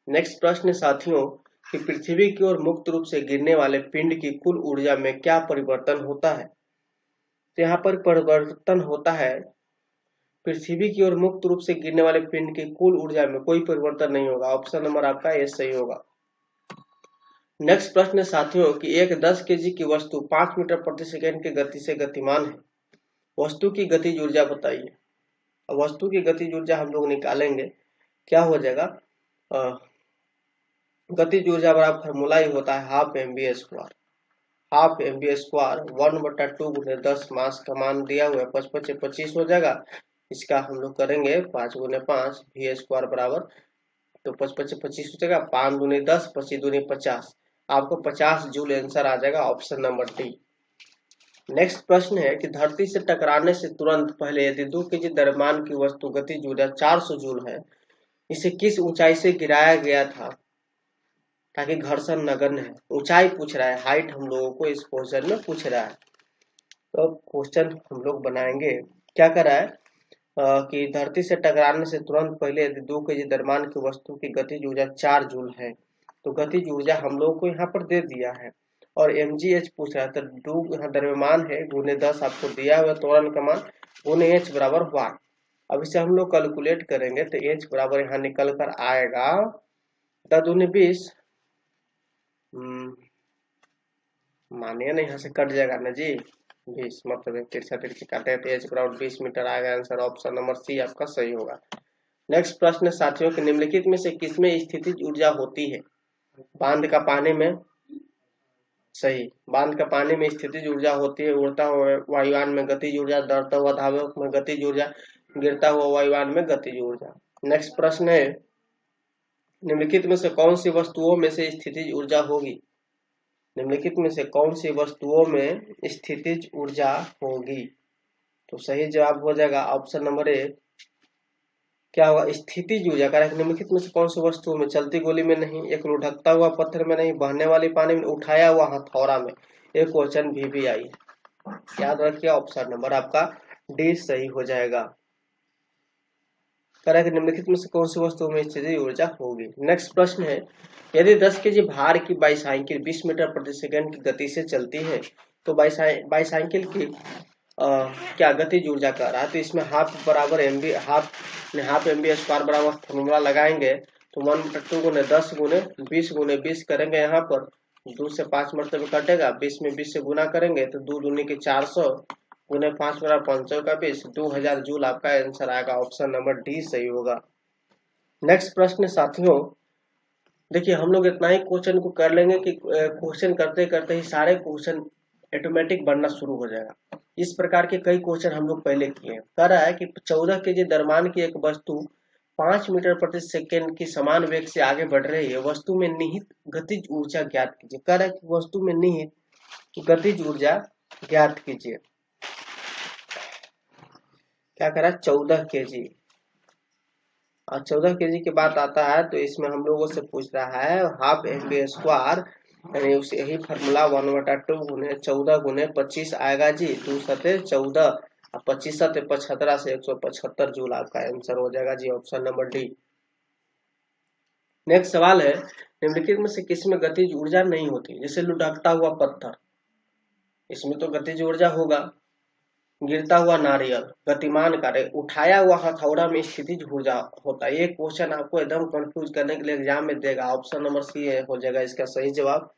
नेक्स्ट प्रश्न साथियों कि पृथ्वी की ओर मुक्त रूप से गिरने वाले पिंड की कुल ऊर्जा में क्या परिवर्तन होता है। तो यहाँ पर परिवर्तन होता है, पृथ्वी की ओर मुक्त रूप से गिरने वाले पिंड की कुल ऊर्जा में कोई परिवर्तन नहीं होगा। ऑप्शन नंबर आपका ये सही होगा। नेक्स्ट प्रश्न साथियों कि एक 10 केजी की वस्तु 5 मीटर प्रति सेकंड की गति से गतिमान है, वस्तु की गतिज ऊर्जा बताइए। वस्तु की गतिज ऊर्जा हम लोग निकालेंगे, क्या हो जाएगा, गतिज ऊर्जा बराबर फॉर्मूला ही होता है हाफ mv²। हाफ mv² 1/2 गुने 10 मास का मान दिया हुआ है, 55 25 हो जाएगा। इसका हम लोग करेंगे 5 गुने 5 v² बराबर, तो 55 25 हो जाएगा, 5 गुने 10 25 दूनी 50, आपको 50 जूल आंसर आ जाएगा। Option number D. नेक्स्ट प्रश्न है कि धरती से टकराने से तुरंत पहले यदि 2 केजी द्रव्यमान की वस्तु गतिज ऊर्जा 400 जूल है, इसे किस ऊंचाई से गिराया गया था ताकि घर्षण नगण्य है। ऊंचाई पूछ रहा है, हाइट हम लोगों को इस क्वेश्चन में पूछ रहा है। तो क्वेश्चन हम लोग बनाएंगे, क्या कर रहा है कि धरती से टकराने से तुरंत पहले यदि 2 केजी द्रव्यमान की वस्तु की गतिज ऊर्जा 4 जूल है, तो गतिज ऊर्जा हम लोगों को यहाँ पर दे दिया है। और mgh पूछ रहा है तो डू यहाँ द्रव्यमान है गुने 10 आपको दिया हुआ त्वरण का मान गुने h बराबर 1। अब इसे हम लोग कैलकुलेट करेंगे तो h बराबर यहाँ निकल कर आएगा 10 दूनी 20, मानिए ना यहाँ से कट जाएगा ना जी 20, मतलब तिरछा तिरछी काटे तो h बराबर 20 मीटर आएगा। आंसर ऑप्शन नंबर सी आपका सही होगा। नेक्स्ट प्रश्न साथियों के निम्नलिखित में से किसमें स्थितिज ऊर्जा होती है? बांध का पानी में, सही, बांध का पानी में स्थितिज ऊर्जा होती है। उड़ता हुआ वायुयान में गतिज ऊर्जा, दौड़ता हुआ धावक में गतिज ऊर्जा, गिरता हुआ वायुयान में गतिज ऊर्जा। नेक्स्ट प्रश्न है निम्नलिखित में से कौन सी वस्तुओं में से स्थितिज ऊर्जा होगी? निम्नलिखित में से कौन सी वस्तुओं में स्थितिज ऊर्जा होगी? तो सही जवाब हो जाएगा ऑप्शन नंबर ए, क्या होगा? स्थितिज ऊर्जा। कारण निम्नलिखित में से कौन सी वस्तुओं में? चलती गोली में नहीं, एक लुढ़कता हुआ पत्थर में नहीं, बहने वाली पानी में, उठाया हुआ हथौड़ा में। एक क्वेश्चन भी आई है, याद रखिए ऑप्शन नंबर आपका डी सही हो जाएगा। करेक्ट, निम्नलिखित में से कौन सी वस्तुओं में स्थितिज ऊर्जा होगी? नेक्स्ट प्रश्न है यदि 10 केजी भार की बाईसाइकिल 20 मीटर प्रति सेकंड की गति से चलती है तो बाईसाइकिल की क्या गतिज ऊर्जा कह रहा है? तो इसमें हाफ बराबर एमबी, हाफ एमबी स्क्वायर बराबर फॉर्मूला लगाएंगे तो 1 मीटर 2 गुने 10 गुने 20 करेंगे। यहाँ पर 2 से 5 मरतबे कटेगा, 20 में 20 से गुना करेंगे तो 2 दूनी के 400 गुने 5 बराबर 500 का 20, 2000 जूल आपका आंसर आएगा। ऑप्शन नंबर डी सही होगा। नेक्स्ट प्रश्न साथियों देखिए, हम लोग इतना ही क्वेश्चन को कर लेंगे कि क्वेश्चन करते करते ही सारे क्वेश्चन ऑटोमेटिक बनना शुरू हो जाएगा। इस प्रकार के कई क्वेश्चन हम लोग पहले किए हैं। कह रहा है कि 14 केजी द्रव्यमान की एक वस्तु 5 मीटर प्रति सेकेंड की समान वेग से आगे बढ़ रही है, वस्तु में निहित गतिज ऊर्जा ज्ञात कीजिए। कह रहा है कि वस्तु में निहित गतिज ऊर्जा ज्ञात कीजिए। क्या कह रहा है? 14 केजी, और 14 केजी की बात आता है तो इसमें हम लोगों से पूछ रहा है हाफ एम बी स्क्वायर, यानी उसे यही फॉर्मूला 1/2 गुने 14 गुने 25 आएगा जी। 2 सते 14 और 25 सते 75 से 175 जूल आपका आंसर हो जाएगा जी, ऑप्शन नंबर डी। नेक्स्ट सवाल है निम्नलिखित में से किसमें गतिज ऊर्जा नहीं होती? जैसे लुढ़कता हुआ पत्थर, इसमें तो गतिज ऊर्जा होगा। गिरता हुआ नारियल, गतिमान कार्य, उठाया हुआ हथौड़ा में स्थितिज ऊर्जा होता है। ये क्वेश्चन आपको एकदम कंफ्यूज करने के लिए एग्जाम में देगा। ऑप्शन नंबर सी हो जाएगा इसका सही जवाब।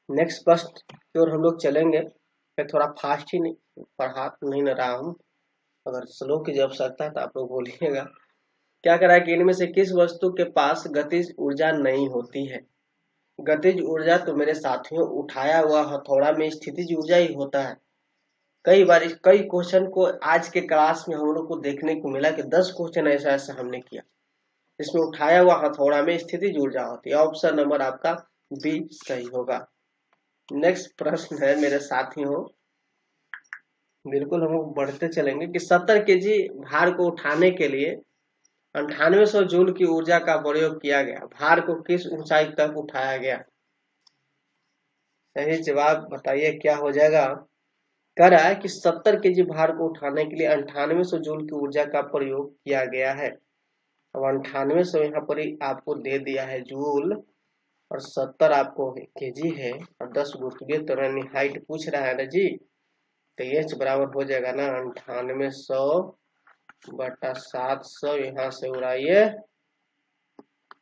नेक्स्ट प्रश्न की ओर हम लोग चलेंगे। मैं थोड़ा फास्ट ही नहीं पढ़ा नहीं न रहा हूँ, अगर स्लो की आवश्यकता है तो आप लोग बोलिएगा। क्या कह रहा है कि इनमें से किस वस्तु के पास गतिज ऊर्जा नहीं होती है? गतिज ऊर्जा तो मेरे साथियों उठाया हुआ हथौड़ा में स्थितिज ऊर्जा ही होता है। कई बार कई क्वेश्चन को आज के क्लास में हम लोग को देखने को मिला कि 10 क्वेश्चन ऐसा ऐसा हमने किया जिसमें उठाया हुआ हथौड़ा में स्थितिज ऊर्जा होती है। ऑप्शन नंबर आपका बी सही होगा। नेक्स्ट प्रश्न है मेरे साथियों, बिल्कुल हम लोग बढ़ते चलेंगे कि 70 केजी भार को उठाने के लिए 9800 जूल की ऊर्जा का प्रयोग किया गया। भार को किस ऊंचाई तक उठाया गया? सही जवाब बताइए क्या हो जाएगा? कह रहा है कि 70 केजी भार को उठाने के लिए 9800 जूल की ऊर्जा का प्रयोग किया गया है। अब 9800 यहाँ पर ही आपको दे दिया है जूल, और 70 आपको केजी है, और 10 गुरुत्वीय त्वरण हाइट पूछ रहा है ना जी, तो एच बराबर हो जाएगा ना 9800 बटा 700, यहाँ से उड़ाइए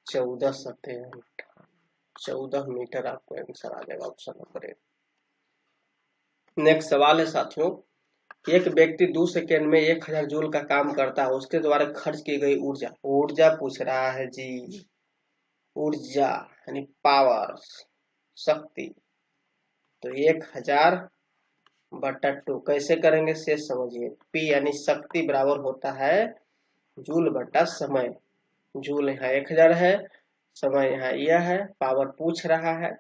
14 सतह 14 मीटर आपको आंसर आ जाएगा, ऑप्शन नंबर ए। नेक्स्ट सवाल है साथियों, एक व्यक्ति 2 सेकेंड में 1000 जूल का काम करता है, उसके द्वारा खर्च की गई ऊर्जा, ऊर्जा पूछ रहा है जी, ऊर्जा यानी पावर, शक्ति। तो 1000 बटा 2 कैसे करेंगे से समझिए। P यानी शक्ति बराबर होता है जूल बटा समय। जूल यहाँ 1000 है, समय यहाँ यह है, पावर पूछ रहा है,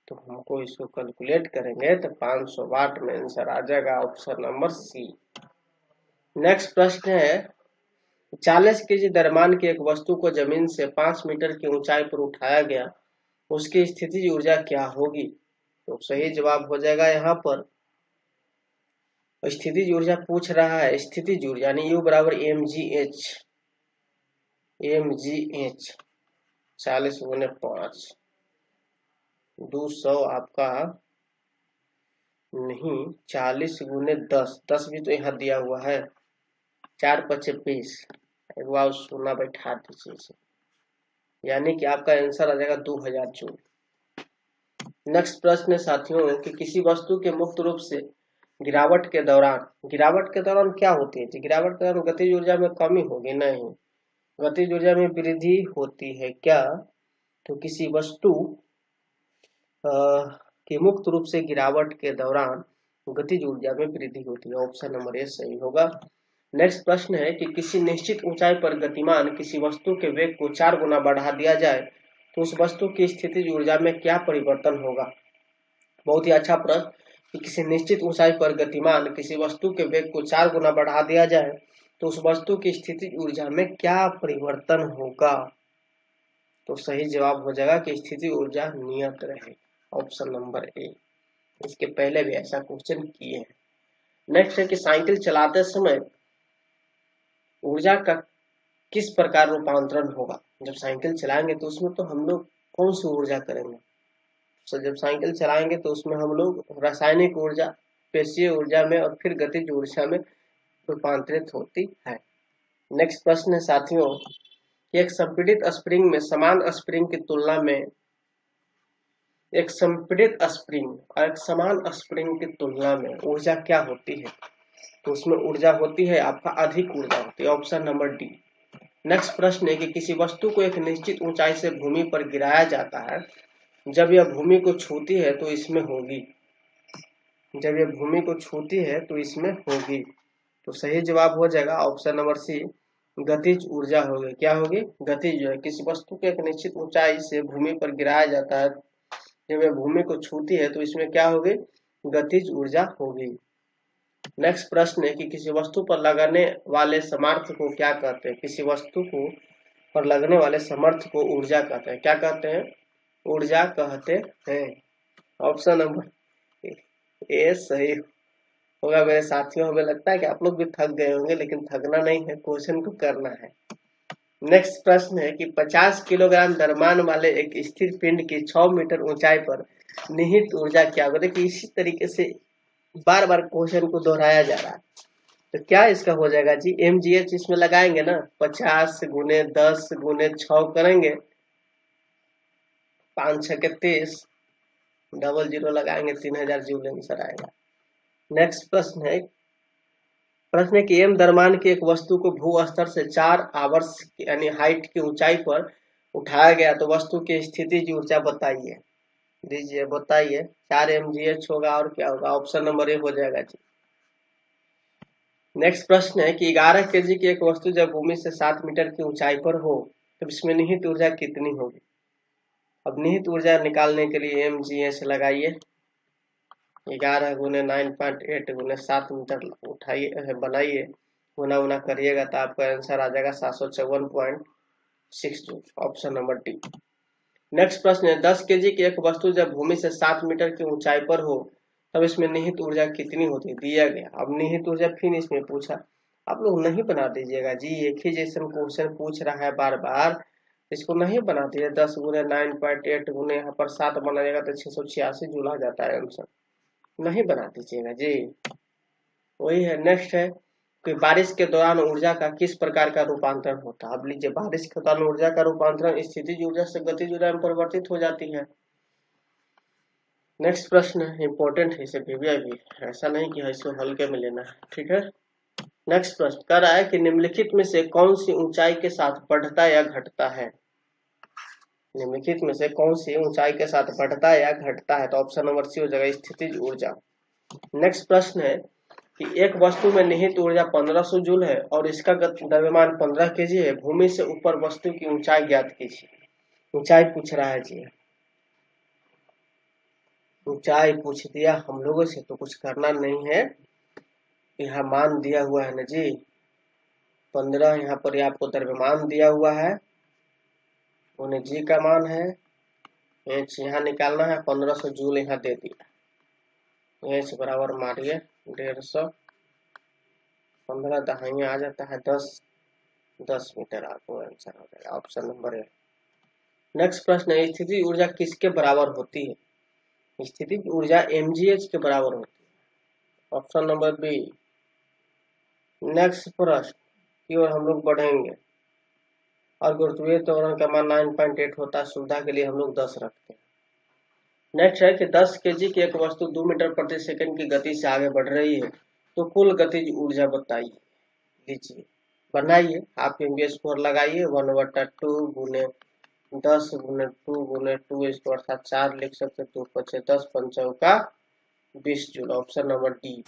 तो हमको इसको कैलकुलेट करेंगे तो 500 वाट में आंसर आ जाएगा, ऑप्शन नंबर सी। नेक्स्ट प्रश्न है 40 केजी द्रव्यमान की एक वस्तु को जमीन से 5 मीटर की ऊंचाई पर उठाया गया, उसकी स्थितिज ऊर्जा क्या होगी? तो सही जवाब हो जाएगा यहाँ पर स्थितिज ऊर्जा पूछ रहा है। स्थितिज ऊर्जा यानी U बराबर mgh 40 गुने 5, 200 आपका नहीं, 40 गुने 10, 10 भी तो यहाँ दिया हुआ है, 4 पचे 20, एक बार सोना बैठा दीजिए इसे, यानी कि आपका आंसर आ जाएगा 2000 जूल। नेक्स्ट प्रश्न है साथियों कि किसी वस्तु के मुक्त रूप से गिरावट के दौरान क्या होती है? गिरावट के दौरान गतिज ऊर्जा में कमी होगी? नहीं, गतिज ऊर्जा में वृद्धि होती है। क्या? तो किसी वस्तु की मुक्त रूप से गिरावट के दौरान गतिज ऊर्जा में वृद्धि होती है। ऑप्शन नंबर ए सही होगा। नेक्स्ट प्रश्न है कि किसी निश्चित ऊंचाई पर गतिमान किसी वस्तु के वेग को 4 गुना बढ़ा दिया जाए तो उस वस्तु की स्थितिज ऊर्जा में क्या परिवर्तन होगा? बहुत ही अच्छा प्रश्न कि किसी निश्चित ऊंचाई पर गतिमान किसी वस्तु के वेग को 4 गुना बढ़ा दिया जाए तो उस वस्तु की स्थितिज ऊर्जा में क्या परिवर्तन होगा? तो सही जवाब हो जाएगा कि स्थितिज ऊर्जा नियत रहे। Option number A. इसके पहले भी ऐसा क्वेश्चन किए हैं। नेक्स्ट है कि साइकिल चलाते समय ऊर्जा का किस प्रकार रूपांतरण होगा? जब साइकिल चलाएंगे तो उसमें तो हम लोग कौन सी ऊर्जा करेंगे? तो जब साइकिल चलाएंगे तो उसमें हम लोग रासायनिक ऊर्जा, पेशीय ऊर्जा में और फिर गतिज ऊर्जा में रूपांतरित होती है। नेक्स्ट प्रश्न है साथियों, एक संपीड़ित स्प्रिंग में समान स्प्रिंग की तुलना में एक संपीड़ित स्प्रिंग और एक समान स्प्रिंग की तुलना में ऊर्जा क्या होती है? तो उसमें ऊर्जा होती है आपका अधिक ऊर्जा होती है। Option number D. नेक्स्ट प्रश्न है कि किसी वस्तु को एक निश्चित ऊंचाई से भूमि पर गिराया जाता है, जब यह भूमि को छूती है तो इसमें होगी। जब यह भूमि को छूती है तो इसमें होगी। तो सही जवाब हो जाएगा ऑप्शन नंबर सी, गतिज ऊर्जा होगी। क्या होगी? गतिज जो है, किसी वस्तु को एक निश्चित ऊंचाई से भूमि पर गिराया जाता है, जब यह भूमि को छूती है तो इसमें क्या होगी? गतिज ऊर्जा होगी। नेक्स्ट प्रश्न है कि किसी वस्तु पर लगने वाले समर्थ को क्या कहते हैं? किसी वस्तु को पर लगने वाले समर्थ को ऊर्जा कहते हैं। क्या कहते हैं? ऊर्जा कहते हैं। ऑप्शन नंबर ए सही होगा। मेरे साथियों, हमें लगता है कि आप लोग भी थक गए होंगे, लेकिन थकना नहीं है, क्वेश्चन को करना है। नेक्स्ट प्रश्न है कि 50 किलोग्राम द्रव्यमान वाले एक स्थिर पिंड की 6 मीटर ऊंचाई पर निहित ऊर्जा क्या होगी? देखिए इसी तरीके से बार बार क्वेश्चन को दोहराया जा रहा है। तो क्या इसका हो जाएगा जी? mgh इसमें लगाएंगे ना, 50 गुने 10 गुने 6 करेंगे, 5 6 के 30, डबल जीरो लगाएंगे, 3000 जूल आंसर आएगा। नेक्स्ट प्रश्न है कि एम द्रव्यमान की एक वस्तु को भू स्तर से 4 आवर्स यानी हाइट की ऊंचाई पर उठाया गया तो वस्तु की स्थितिज ऊर्जा बताइए। दीजिए बताइए। 4 mgh होगा और क्या होगा? ऑप्शन नंबर ए हो जाएगा जी। नेक्स्ट प्रश्न है कि 11 kg की एक वस्तु जब भूमि से 7 मीटर की ऊंचाई पर हो तो इसमें निहित ऊर्जा कितनी होगी? अब निहित ऊर्जा निकालने के लिए mgh लगाइए, 11 गुने 9.8 गुने 7 मीटर उठाइए, बनाइए, गुना गुना करिएगा तो आपका आंसर आ जाएगा 754.6 joule. Option number D. Next प्रश्न है 10 kg की एक वस्तु जब भूमि से 7 मीटर की ऊंचाई पर हो तब इसमें निहित ऊर्जा कितनी होती है? दिया गया। अब निहित ऊर्जा फिर इसमें पूछा, आप लोग नहीं बना दीजिएगा जी, एक ही जैसा क्वेश्चन पूछ रहा है बार बार, इसको नहीं बना दीजिए। 10 गुने 9.8 गुने यहाँ पर 7 बनाएगा तो 686 जूल आ जाता है आंसर। नहीं बना दीजिएगा जी, वही है। नेक्स्ट है कि बारिश के दौरान ऊर्जा का किस प्रकार का रूपांतरण होता है? अब लीजिए, बारिश के दौरान ऊर्जा का रूपांतरण स्थितिज ऊर्जा से गतिज ऊर्जा में परिवर्तित हो जाती है। नेक्स्ट प्रश्न इंपॉर्टेंट है, इसे भी ऐसा नहीं कि इसको हल्के में लेना है, ठीक है। नेक्स्ट प्रश्न कह रहा है कि निम्नलिखित में से कौन सी ऊंचाई के साथ बढ़ता या घटता है? निम्नलिखित में से कौन सी ऊंचाई के साथ बढ़ता या घटता है? तो ऑप्शन नंबर सी हो जाएगा स्थितिज ऊर्जा। नेक्स्ट प्रश्न है कि एक वस्तु में निहित ऊर्जा 1500 जूल है और इसका द्रव्यमान 15 kg है। भूमि से ऊपर वस्तु की ऊंचाई ज्ञात कीजिए। ऊंचाई पूछ रहा है जी, ऊंचाई पूछ दिया हम लोगों से तो कुछ करना नहीं है। यहाँ मान दिया हुआ है ना जी, 15 यहाँ पर आपको द्रव्यमान दिया हुआ है, उन्हें जी का मान है, एच यहाँ निकालना है, 1500 जूल यहाँ दे दिया, एच बराबर मारिए 150, 15 दहाइयाँ आ जाता है 10 मीटर, आपको आंसर हो जाएगा ऑप्शन नंबर ए। नेक्स्ट प्रश्न है, स्थितिज ऊर्जा किसके बराबर होती है? स्थितिज ऊर्जा mgh के बराबर होती है। Option number B. नेक्स्ट प्रश्न की ओर हम लोग बढ़ेंगे, और गुरुत्वीय त्वरण का मान 9.8 होता है, सुविधा के लिए हम लोग 10 रखते हैं। नेक्स्ट है कि 10 kg की एक वस्तु 2 मीटर प्रति सेकंड की गति से आगे बढ़ रही है, तो कुल गतिज ऊर्जा बताइए। लीजिए बनाइए, आप MB² लगाइए, 1/2 गुने 10 गुने 2 गुने 2 इसको अर्थात 4 लिख सकते, 2 5 10 5 20 joule. Option number D.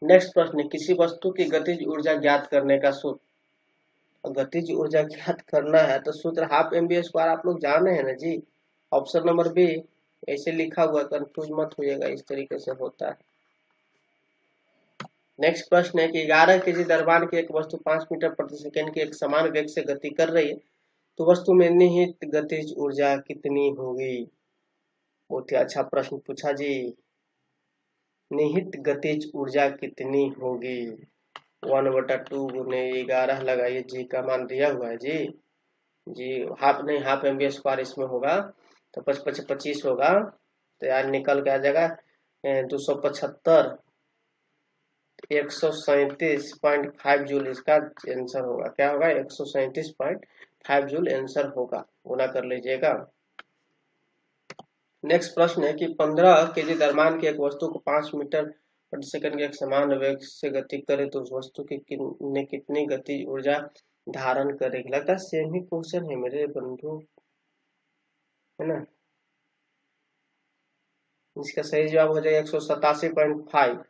Next प्रश्न, किसी वस्तु की गतिज ऊर्जा ज्ञात करने का सूत्र। गतिज ऊर्जा ज्ञात करना है तो सूत्र हाफ MB² आप लोग जाने हैं ना जी। Option number B. ऐसे लिखा हुआ, कंफ्यूज मत होइएगा, इस तरीके से होता है। नेक्स्ट प्रश्न है कि 11 kg द्रव्यमान की एक वस्तु 5 मीटर प्रति सेकंड के एक समान वेग से गति कर रही है, तो वस्तु में निहित गतिज ऊर्जा कितनी होगी? बहुत ही अच्छा प्रश्न पूछा जी। निहित गतिज ऊर्जा कितनी होगी? 1/2 गुने 11 लगाइए, जी का मान दिया हुआ है जी। जी हाफ नहीं, हाफ MB² इसमें होगा, तो 5 25 होगा, तो यार निकल के आ जाएगा 275 137.5 जूल इसका आंसर होगा। क्या होगा? 137.5 जूल आंसर होगा, गुना कर लीजिएगा। नेक्स्ट प्रश्न है कि 15 kg द्रव्यमान की एक वस्तु को 5 मीटर प्रति सेकंड के एक समान वेग से गति करे, तो उस वस्तु की कितनी गतिज ऊर्जा धारण करेगी? लगता है सेम ही क्वेश्चन है मेरे बंधु, है ना। इसका सही जवाब हो जाएगा 187.5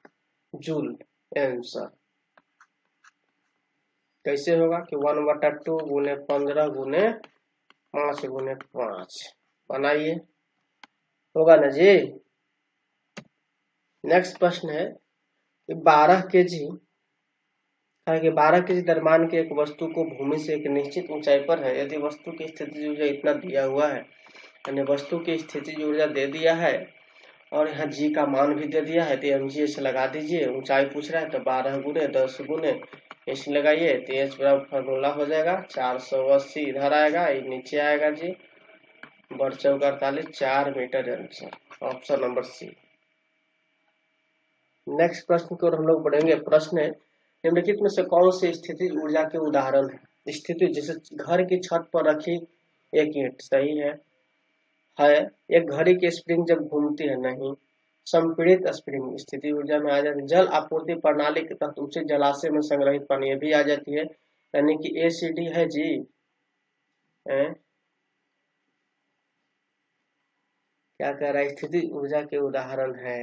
जूल आंसर। कैसे होगा कि 1/2 गुने 15 गुने 5 गुने 5 बनाइए, होगा ना जी। नेक्स्ट प्रश्न है कि 12 kg द्रव्यमान की एक वस्तु को भूमि से एक निश्चित ऊंचाई पर है, यदि वस्तु की स्थितिज ऊर्जा इतना दिया हुआ है, यानी वस्तु की स्थितिज ऊर्जा दे दिया है और यहाँ जी का मान भी दे दिया है, तो mgh लगा दीजिए। ऊंचाई पूछ रहा है तो 12 गुने 10 गुने इस लगाइए, तो h बराबर फार्मूला हो जाएगा 480, इधर आएगा, ये नीचे आएगा जी, बढ़ चौक 48 4 meter answer. Option number C. Next प्रश्न की ओर हम लोग बढ़ेंगे। प्रश्न है, निम्नलिखित में से कौन सी स्थितिज ऊर्जा के उदाहरण है? स्थिति जैसे घर की छत पर रखी एक ईंट, सही है। एक घड़ी की स्प्रिंग जब घूमती है, नहीं। संपीड़ित स्प्रिंग स्थिति ऊर्जा में आ जाती है। जल आपूर्ति प्रणाली के तहत उचित जलाशय में संग्रहित पानी, ये भी आ जाती है, यानी कि ACD है जी। क्या कह रहा है? स्थिति ऊर्जा के उदाहरण है।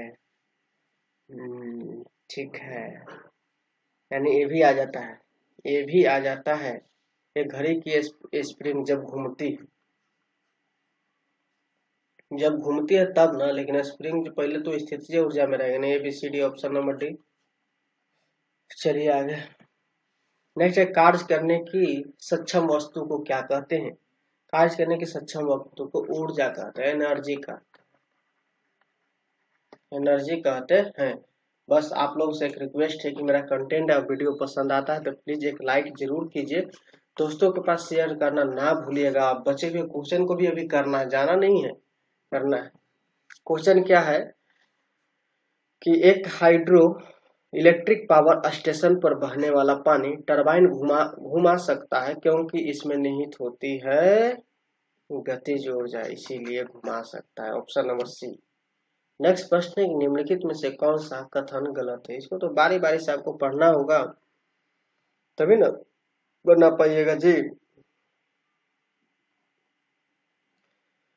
ठीक है, यानी ये भी आ जाता है, ये भी आ जाता है। एक घड़ी की स्प्रिंग जब घूमती है, तब ना, लेकिन स्प्रिंग पहले तो स्थितिज ऊर्जा में रहेगा ना। ABCD option number D. चलिए आगे। नेक्स्ट है, कार्य करने की सक्षम वस्तु को क्या कहते हैं? कार्य करने की सक्षम वस्तु को ऊर्जा कहते हैं, एनर्जी कहते हैं। बस आप लोग से एक रिक्वेस्ट है कि मेरा कंटेंट और वीडियो पसंद आता है तो प्लीज एक लाइक जरूर कीजिए, दोस्तों के पास शेयर करना ना भूलिएगा। बचे हुए क्वेश्चन को भी अभी करना है, जाना नहीं है, करना है। क्वेश्चन क्या है कि एक हाइड्रो इलेक्ट्रिक पावर स्टेशन पर बहने वाला पानी टरबाइन घुमा सकता है, क्योंकि इसमें निहित होती है गतिज ऊर्जा, इसीलिए घुमा सकता है। Option number C. नेक्स्ट प्रश्न है, निम्नलिखित में से कौन सा कथन गलत है? इसको तो बारी बारी से आपको पढ़ना होगा, तभी ना बना पाइएगा जी।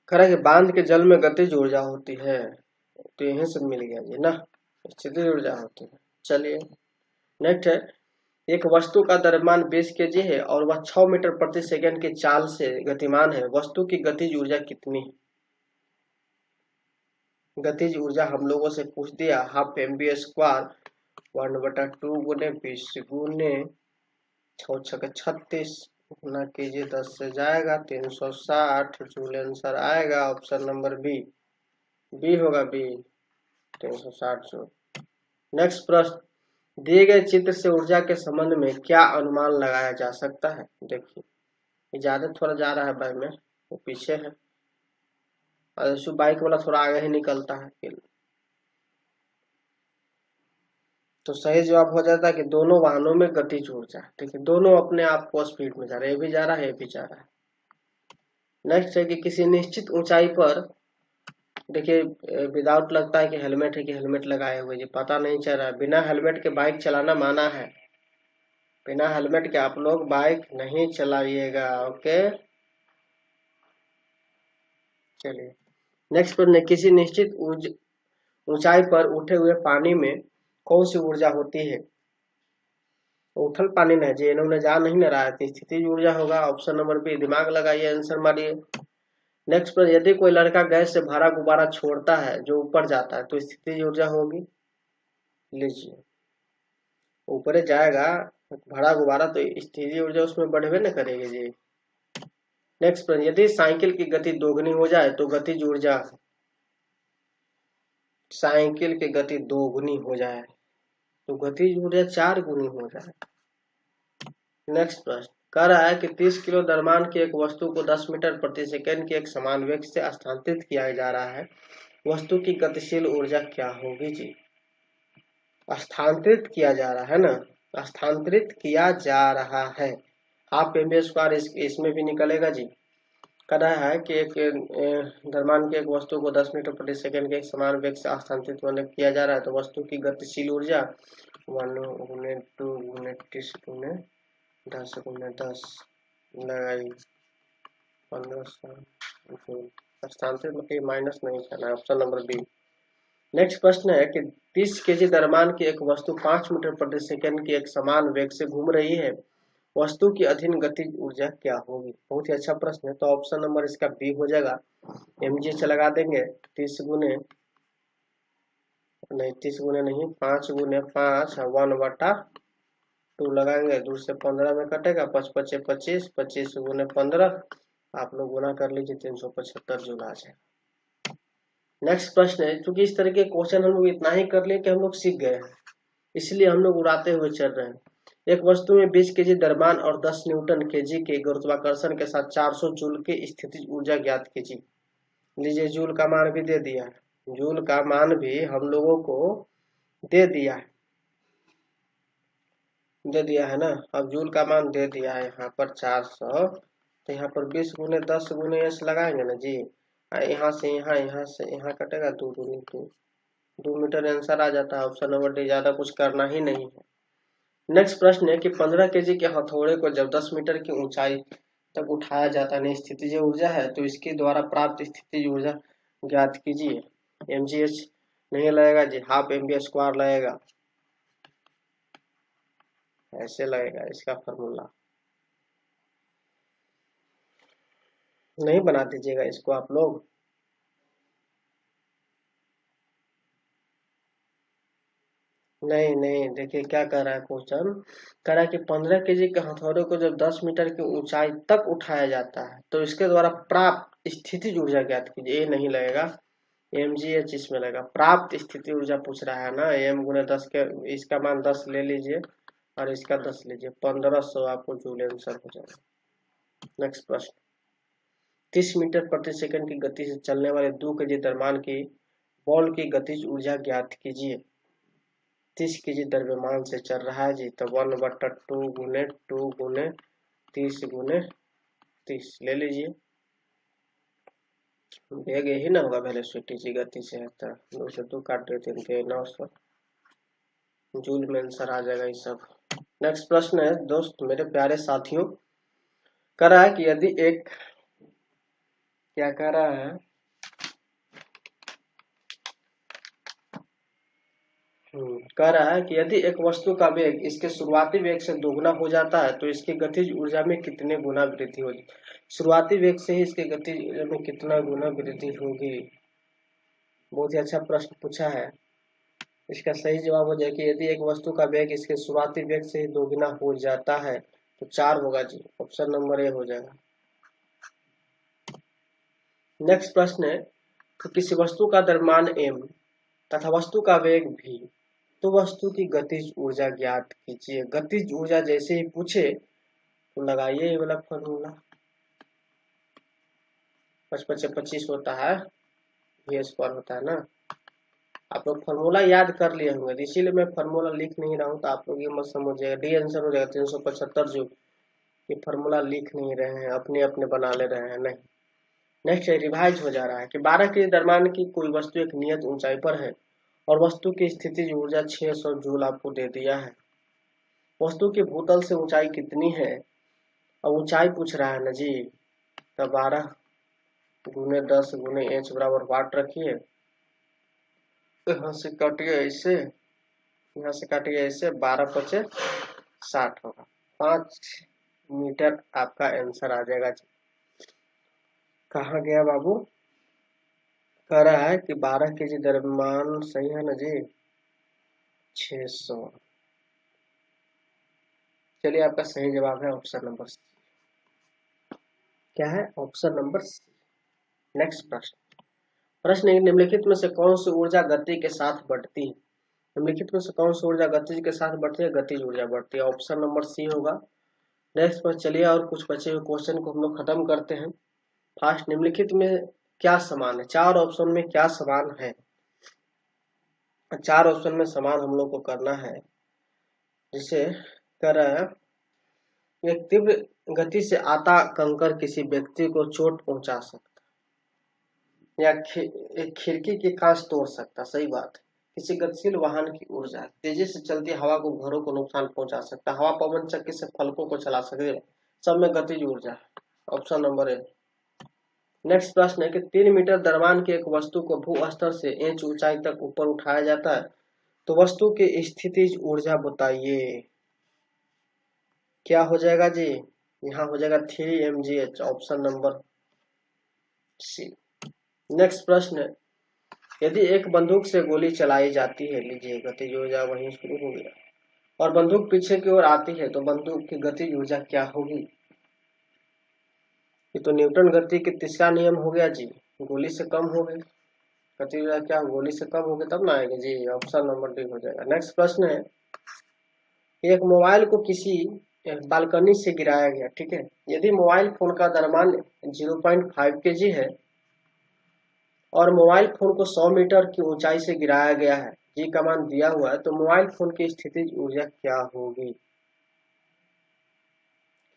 कह रहा है कि बांध के जल में गतिज ऊर्जा होती है, तो यहीं से मिल गया जी ना, स्थितिज ऊर्जा होती है। चलिए नेक्स्ट है, एक वस्तु का द्रव्यमान 20 kg है और वह 6 मीटर प्रति सेकंड की चाल से गतिमान है, वस्तु की गतिज ऊर्जा कितनी है? गतिज ऊर्जा हम लोगों से पूछ दिया, हाफ MB² 1/2 गुने 20 गुने 6 36 गुना कीजिए 10 से जाएगा 360 जूल आंसर आएगा। Option number B. बी होगा, बी 360 जूल। नेक्स्ट प्रश्न, दिए गए चित्र से ऊर्जा के संबंध में क्या अनुमान लगाया जा सकता है? देखिए ज्यादा थोड़ा जा रहा है बाय में, वो पीछे है, और बाइक वाला थोड़ा आगे ही निकलता है। तो सही जवाब हो जाता है कि दोनों वाहनों में गतिज ऊर्जा। देखिए दोनों अपने आप को स्पीड में जा रहे हैं, ये भी जा रहा है, ये भी जा रहा है। नेक्स्ट है कि किसी निश्चित ऊंचाई पर, देखिए विदाउट लगता है कि हेलमेट है कि हेलमेट लगाए हुए, जी पता नहीं चल रहा है। बिना हेलमेट के बाइक चलाना माना है, बिना हेलमेट के आप लोग बाइक नहीं चलाइएगा। ओके चलिए नेक्स्ट प्रश्न है, किसी निश्चित ऊंचाई पर उठे हुए पानी में कौन सी ऊर्जा होती है? उथल पानी नहीं जी, इन्होंने जा नहीं न रहा है, तो स्थितिज ऊर्जा होगा। ऑप्शन नंबर बी, दिमाग लगाइए, आंसर मारिए। नेक्स्ट प्रश्न, यदि कोई लड़का गैस से भरा गुब्बारा छोड़ता है जो ऊपर जाता है तो स्थितिज ऊर्जा होगी। लीजिए ऊपर जाएगा भरा गुब्बारा तो स्थितिज ऊर्जा उसमें बढ़वे न करेगी जी। नेक्स्ट प्रश्न, यदि साइकिल की गति दोगुनी हो जाए तो गतिज ऊर्जा, साइकिल की गति दोगुनी हो जाए तो गतिज ऊर्जा 4 गुनी हो जाए। नेक्स्ट प्रश्न, कह रहा है कि 30 किलो द्रव्यमान की एक वस्तु को 10 मीटर प्रति सेकंड के एक समान वेग से स्थानांतरित किया जा रहा है, वस्तु की गतिशील ऊर्जा क्या होगी जी? स्थानांतरित किया जा रहा है ना, स्थानांतरित किया जा रहा है, हाफ एम स्क्वायर इसमें भी निकलेगा जी। कह रहा है कि एक द्रव्यमान की एक वस्तु को 10 मीटर प्रति सेकंड के एक समान वेग से स्थानांतरित किया जा रहा है, तो वस्तु की गतिशील ऊर्जा 1 गुने 2 गुने 30 गुने 10 गुने 10 लगाई 1500 स्थानांतरित मतलब माइनस नहीं करना है। Option number B. नेक्स्ट प्रश्न है कि 30 केजी द्रव्यमान की एक वस्तु 5 मीटर प्रति सेकंड की एक समान वेग से घूम रही है, वस्तु की अधीन गतिज ऊर्जा क्या होगी? बहुत ही अच्छा प्रश्न है, तो ऑप्शन नंबर इसका बी हो जाएगा। एमजीएच लगा देंगे, 30 गुने नहीं 30 गुने नहीं 5 गुने 5 1/2 लगाएंगे, दूर से 15 में कटेगा, 5 पचे 25, 25 गुने 15 आप लोग गुना कर लीजिए, 375 जूल आ जाएगा। नेक्स्ट प्रश्न है, क्योंकि इस तरह के क्वेश्चन हम लोग इतना ही कर लिए कि हम लोग सीख गए हैं, इसलिए हम लोग उड़ाते हुए चल रहे हैं। एक वस्तु में 20 केजी द्रव्यमान और 10 न्यूटन केजी के गुरुत्वाकर्षण के साथ 400 जूल की स्थितिज ऊर्जा ज्ञात कीजिए। लीजिए जूल का मान भी दे दिया है, जूल का मान भी हम लोगों को दे दिया है ना। अब जूल का मान दे दिया है यहाँ पर 400, तो यहाँ पर 20 गुने 10 गुने ऐसे लगाएंगे ना जी, यहाँ से यहाँ से यहाँ कटेगा, 2 दूनी 2 मीटर आंसर आ जाता है। ऑप्शन नंबर डी, ज्यादा कुछ करना ही नहीं है। नेक्स्ट प्रश्न है कि 15 केजी के हथौड़े को जब 10 मीटर की ऊंचाई तक उठाया जाता है, स्थितिज ऊर्जा है, तो इसके द्वारा प्राप्त स्थितिज ऊर्जा ज्ञात कीजिए। एमजीएच नहीं लगेगा जी, हाफ एमबी स्क्वायर लगेगा, ऐसे लगेगा इसका फॉर्मूला। नहीं बना दीजिएगा इसको आप लोग। नहीं नहीं, देखिए क्या कह रहा है क्वेश्चन, कह रहा है कि 15 केजी के हथौड़े को जब 10 मीटर की ऊंचाई तक उठाया जाता है तो इसके द्वारा प्राप्त स्थितिज ऊर्जा ज्ञात कीजिए। ये नहीं लगेगा, एमजीएच इसमें लगेगा। प्राप्त स्थिति ऊर्जा पूछ रहा है ना, एम गुने 10 के इसका मान 10 ले लीजिए और इसका 10 लीजिए, 1500 आपको जूल आंसर हो जाएगा। नेक्स्ट प्रश्न, 30 मीटर प्रति सेकंड की गति से चलने वाले 2 केजी द्रव्यमान की बॉल की गतिज ऊर्जा ज्ञात कीजिए। 30 केजी द्रव्यमान से चल रहा है जी, तो 1/2 गुने 2 गुने 30 गुने 30 ले लीजिए, वेग यही ना होगा वेलोसिटी जी, गति से है तो 2 से 2 काट देते हैं 900 जूल में आंसर आ जाएगा ये सब। नेक्स्ट प्रश्न है दोस्त मेरे प्यारे साथियों, कह रहा है कि यदि एक, क्या कह रहा है, कह रहा है कि यदि एक वस्तु का वेग इसके शुरुआती वेग से दोगुना हो जाता है तो इसकी गतिज ऊर्जा में कितने गुना वृद्धि होगी? शुरुआती वेग से ही इसकी गतिज ऊर्जा में कितना गुना वृद्धि होगी? बहुत ही अच्छा प्रश्न पूछा है। इसका सही जवाब हो जाए कि यदि एक वस्तु का वेग इसके शुरुआती वेग से ही दोगुना हो जाता है तो 4 होगा जी, ऑप्शन नंबर ए हो जाएगा। नेक्स्ट प्रश्न है कि किसी वस्तु का द्रव्यमान m तथा वस्तु का वेग v, तो वस्तु की गतिज ऊर्जा ज्ञात कीजिए। गतिज ऊर्जा जैसे ही पूछे तो लगाइए ये वाला फॉर्मूला। 5 5 25 होता है, v स्क्वायर होता है ना। आप लोग फॉर्मूला याद कर लिए होंगे, तो इसीलिए मैं फॉर्मूला लिख नहीं रहा हूँ, तो आप लोग ये मत समझिएगा डी आंसर हो जाएगा 375 जो ये फॉर्मूला लिख नहीं रहे हैं, अपने अपने बना ले रहे हैं, नहीं। नेक्स्ट रिवाइज हो जा रहा है कि 12 के दरम्यान की कोई वस्तु एक नियत ऊंचाई पर है और वस्तु की स्थितिज ऊर्जा 600 जूल आपको दे दिया है। वस्तु के भूतल से ऊंचाई कितनी है, और ऊंचाई पूछ रहा है ना जी, तो 12 गुने 10 गुने h बराबर वाट रखिए, यहाँ से काटिए इससे, यहाँ से काटिए इससे, 12 पचे 60 होगा, 5 मीटर आपका आंसर आ जाएगा जी। कहाँ गया बाबू, कह रहा है कि 12 के जी दरम्यान, सही है ना जी, 600। चलिए आपका सही जवाब है ऑप्शन नंबर सी। क्या है, ऑप्शन नंबर सी। नेक्स्ट प्रश्न, प्रश्न निम्नलिखित में से कौन सी ऊर्जा गति के साथ बढ़ती है, निम्नलिखित में से कौन सी ऊर्जा गति के साथ बढ़ती है, गतिज ऊर्जा बढ़ती है, ऑप्शन नंबर सी होगा। नेक्स्ट पर चलिए और कुछ बचे हुए क्वेश्चन को हम लोग खत्म करते हैं। फर्स्ट, निम्नलिखित में क्या समान है, 4 ऑप्शन में क्या समान है, 4 ऑप्शन में समान हम लोग को करना है। जिसे कह रहा है, एक तीव्र गति से आता कंकर किसी व्यक्ति को चोट पहुंचा सकता, या एक खिड़की की कांच तोड़ सकता, सही बात है। किसी गतिशील वाहन की ऊर्जा तेजी से चलती हवा को घरों को नुकसान पहुंचा सकता, हवा पवन चक्की से फलकों को चला सकते, सब में गतिज ऊर्जा है, ऑप्शन नंबर ए। नेक्स्ट प्रश्न है कि 3 मीटर द्रव्यमान की एक वस्तु को भू स्तर से इंच ऊंचाई तक ऊपर उठाया जाता है, तो वस्तु की स्थितिज ऊर्जा बताइए। क्या हो जाएगा जी, यहाँ हो जाएगा 3 mgh, option number C. Next प्रश्न है, यदि एक बंदूक से गोली चलाई जाती है, लीजिए गतिज ऊर्जा वहीं शुरू हो गया, और बंदूक पीछे की ओर आती है, तो बंदूक की गतिज ऊर्जा क्या होगी। ये तो न्यूटन गति के तीसरा नियम हो गया जी, गोली से कम हो गई गतिज ऊर्जा, क्या गोली से कम होगी तब ना आएगी जी, ऑप्शन नंबर डी हो जाएगा। नेक्स्ट प्रश्न है, एक मोबाइल को किसी बालकनी से गिराया गया, ठीक है। यदि मोबाइल फोन का द्रव्यमान 0.5 kg है और मोबाइल फोन को 100 मीटर की ऊंचाई से गिराया गया है, जी का मान दिया हुआ है, तो मोबाइल फोन की स्थितिज ऊर्जा क्या होगी,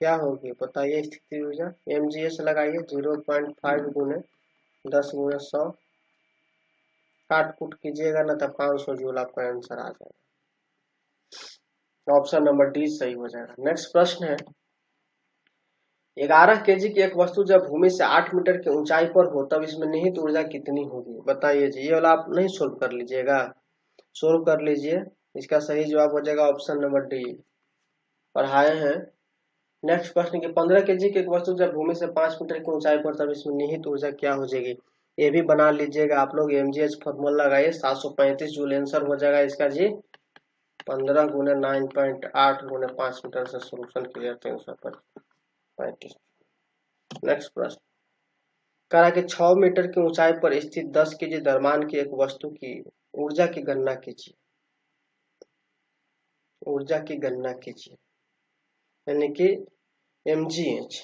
क्या होगी बताइए स्थितिज ऊर्जा। mgh लगाइए, 0.5 गुने 10 गुने 100, काट कुट कीजिएगा ना, तब 500 जूल आपका आंसर आ जाएगा, ऑप्शन नंबर डी सही हो जाएगा। नेक्स्ट प्रश्न है, 11 kg की एक वस्तु जब भूमि से 8 मीटर की ऊंचाई पर हो, तब इसमें निहित ऊर्जा कितनी होगी, बताइए जी। ये वाला आप नहीं सोल्व कर लीजिएगा, सोल्व कर लीजिए, इसका सही जवाब हो जाएगा ऑप्शन नंबर डी, पढ़ाए हैं। नेक्स्ट प्रश्न की 15 kg की एक वस्तु जब भूमि से 5 मीटर की ऊंचाई पर, तब इसमें निहित ऊर्जा क्या हो जाएगी, ये भी बना लीजिएगा आप लोग, mgh फॉर्मूला लगाइए, 735 जूल आंसर हो जाएगा इसका जी। 15 गुने 9.8 गुने 5 मीटर से सोल्यूशन क्लियर 335। नेक्स्ट प्रश्न, कहा कि 6 मीटर की ऊंचाई पर स्थित 10 kg द्रव्यमान की एक वस्तु की ऊर्जा की गणना कीजिए, ऊर्जा की गणना कीजिए, यानी कि mgh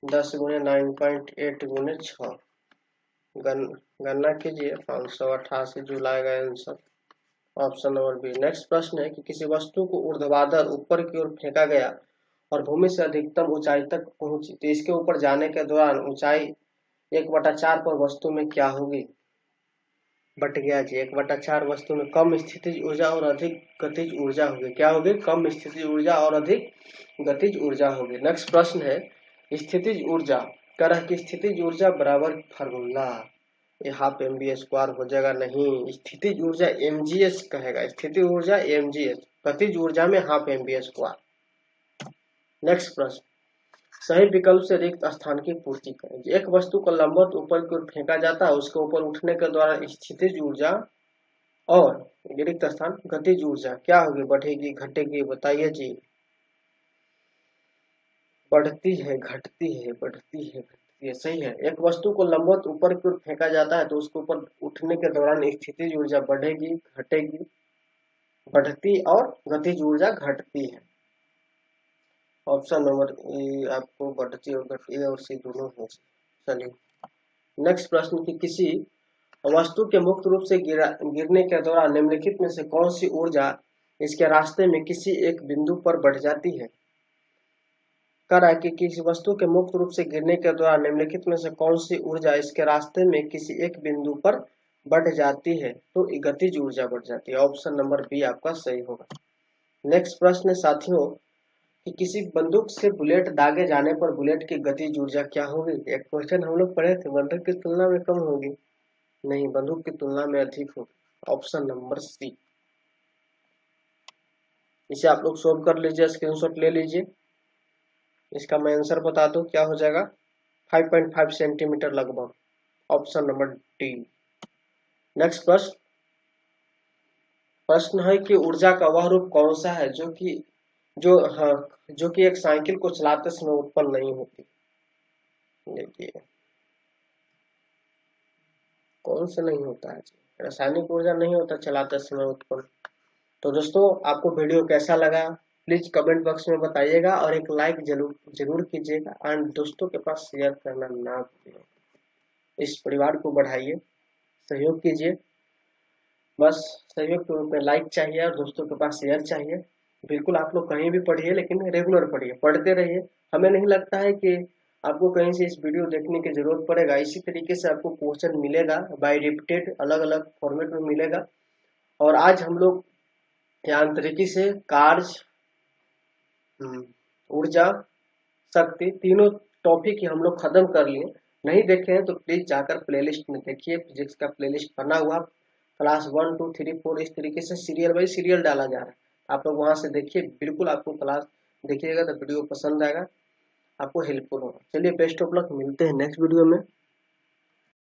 10 गुने 9.8 गुने 6, गणना कीजिए, 588 जूल आएगा answer, option number B. Next प्रश्न है कि किसी वस्तु को ऊर्ध्वाधर ऊपर की ओर फेंका गया और भूमि से अधिकतम ऊंचाई तक पहुंची, तो इसके ऊपर जाने के दौरान ऊंचाई 1/4 पर वस्तु में क्या होगी, बट गया जी, 1/4 वस्तु में कम स्थितिज ऊर्जा और अधिक गतिज ऊर्जा होगी, क्या होगी, कम स्थितिज ऊर्जा और अधिक गतिज ऊर्जा होगी। नेक्स्ट प्रश्न है, स्थितिज ऊर्जा, करह की स्थितिज ऊर्जा बराबर फार्मूला, ये हाफ mv स्क्वायर हो जाएगा, नहीं, स्थितिज ऊर्जा mgh कहेगा, स्थितिज ऊर्जा mgh, गतिज ऊर्जा में हाफ mv स्क्वायर। नेक्स्ट प्रश्न, सही विकल्प से रिक्त स्थान की पूर्ति करें। एक वस्तु को लंबवत ऊपर की ओर फेंका जाता है, उसके ऊपर उठने के द्वारा स्थितिज ऊर्जा और रिक्त स्थान गतिज ऊर्जा क्या होगी, बढ़ेगी घटेगी, बताइए जी। बढ़ती है, घटती है, बढ़ती है, घटती है, सही है। एक वस्तु को लंबवत ऊपर की ओर फेंका जाता है, तो उसके ऊपर उठने के दौरान स्थितिज ऊर्जा बढ़ेगी, घटेगी, बढ़ती और गतिज ऊर्जा घटती है, ऑप्शन नंबर ए आपको बढ़ती और घटती है, और सी दोनों हो। चलिए नेक्स्ट प्रश्न की किसी वस्तु के मुक्त रूप से गिरने के दौरान निम्नलिखित में से कौन सी ऊर्जा इसके रास्ते में किसी एक बिंदु पर बढ़ जाती है। कह रहा है कि किसी वस्तु के मुक्त रूप से गिरने के दौरान निम्नलिखित में से कौन सी ऊर्जा इसके रास्ते में किसी एक बिंदु पर बढ़ जाती है, तो गतिज ऊर्जा बढ़ जाती है। ऑप्शन नंबर बी आपका सही होगा। नेक्स्ट प्रश्न साथियों कि किसी बंदूक से बुलेट दागे जाने पर बुलेट की गतिज ऊर्जा क्या होगी। एक क्वेश्चन हम लोग पढ़े थे, बंदूक की तुलना में कम होगी, नहीं बंदूक की तुलना में अधिक होगी। Option number C. इसे आप लोग सोल्व कर लीजिए, स्क्रीनशॉट ले लीजिए। इसका मैं आंसर बता दूं, क्या हो जाएगा 5.5 सेंटीमीटर लगभग। Option number D. नेक्स्ट प्रश्न है कि ऊर्जा का वह रूप कौन सा है जो कि एक साइकिल को चलाते समय उत्पन्न नहीं होती। देखिए कौन सा नहीं होता है, रासायनिक ऊर्जा नहीं होता चलाते समय उत्पन्न। तो दोस्तों आपको वीडियो कैसा लगा प्लीज कमेंट बॉक्स में बताइएगा और एक लाइक जरूर कीजिएगा एंड दोस्तों के पास शेयर करना ना भूलिए। इस परिवार को बढ़ाइए, सहयोग कीजिए। बस सहयोग के रूप में लाइक चाहिए और दोस्तों के पास शेयर चाहिए। बिल्कुल आप लोग कहीं भी पढ़िए लेकिन रेगुलर पढ़िए, पढ़ते रहिए। हमें नहीं लगता है कि आपको कहीं से इस वीडियो देखने की जरूरत पड़ेगा। इसी तरीके से आपको क्वेश्चन मिलेगा बाय रिपीटेड, अलग अलग फॉर्मेट में मिलेगा। और आज हम लोग यांत्रिकी से कार्य, ऊर्जा, शक्ति, तीनों टॉपिक ही हम लोग खत्म कर लिए। नहीं देखे हैं तो प्लीज जाकर प्लेलिस्ट में देखिए, फिजिक्स का प्लेलिस्ट बना हुआ क्लास 1 2 3 4 इस तरीके से सीरियल बाई सीरियल डाला जा रहा है। आप लोग वहां से देखिए, बिल्कुल आपको क्लास देखिएगा तो वीडियो पसंद आएगा, आपको हेल्पफुल होगा। चलिए बेस्ट ऑफ लक, मिलते हैं नेक्स्ट वीडियो में।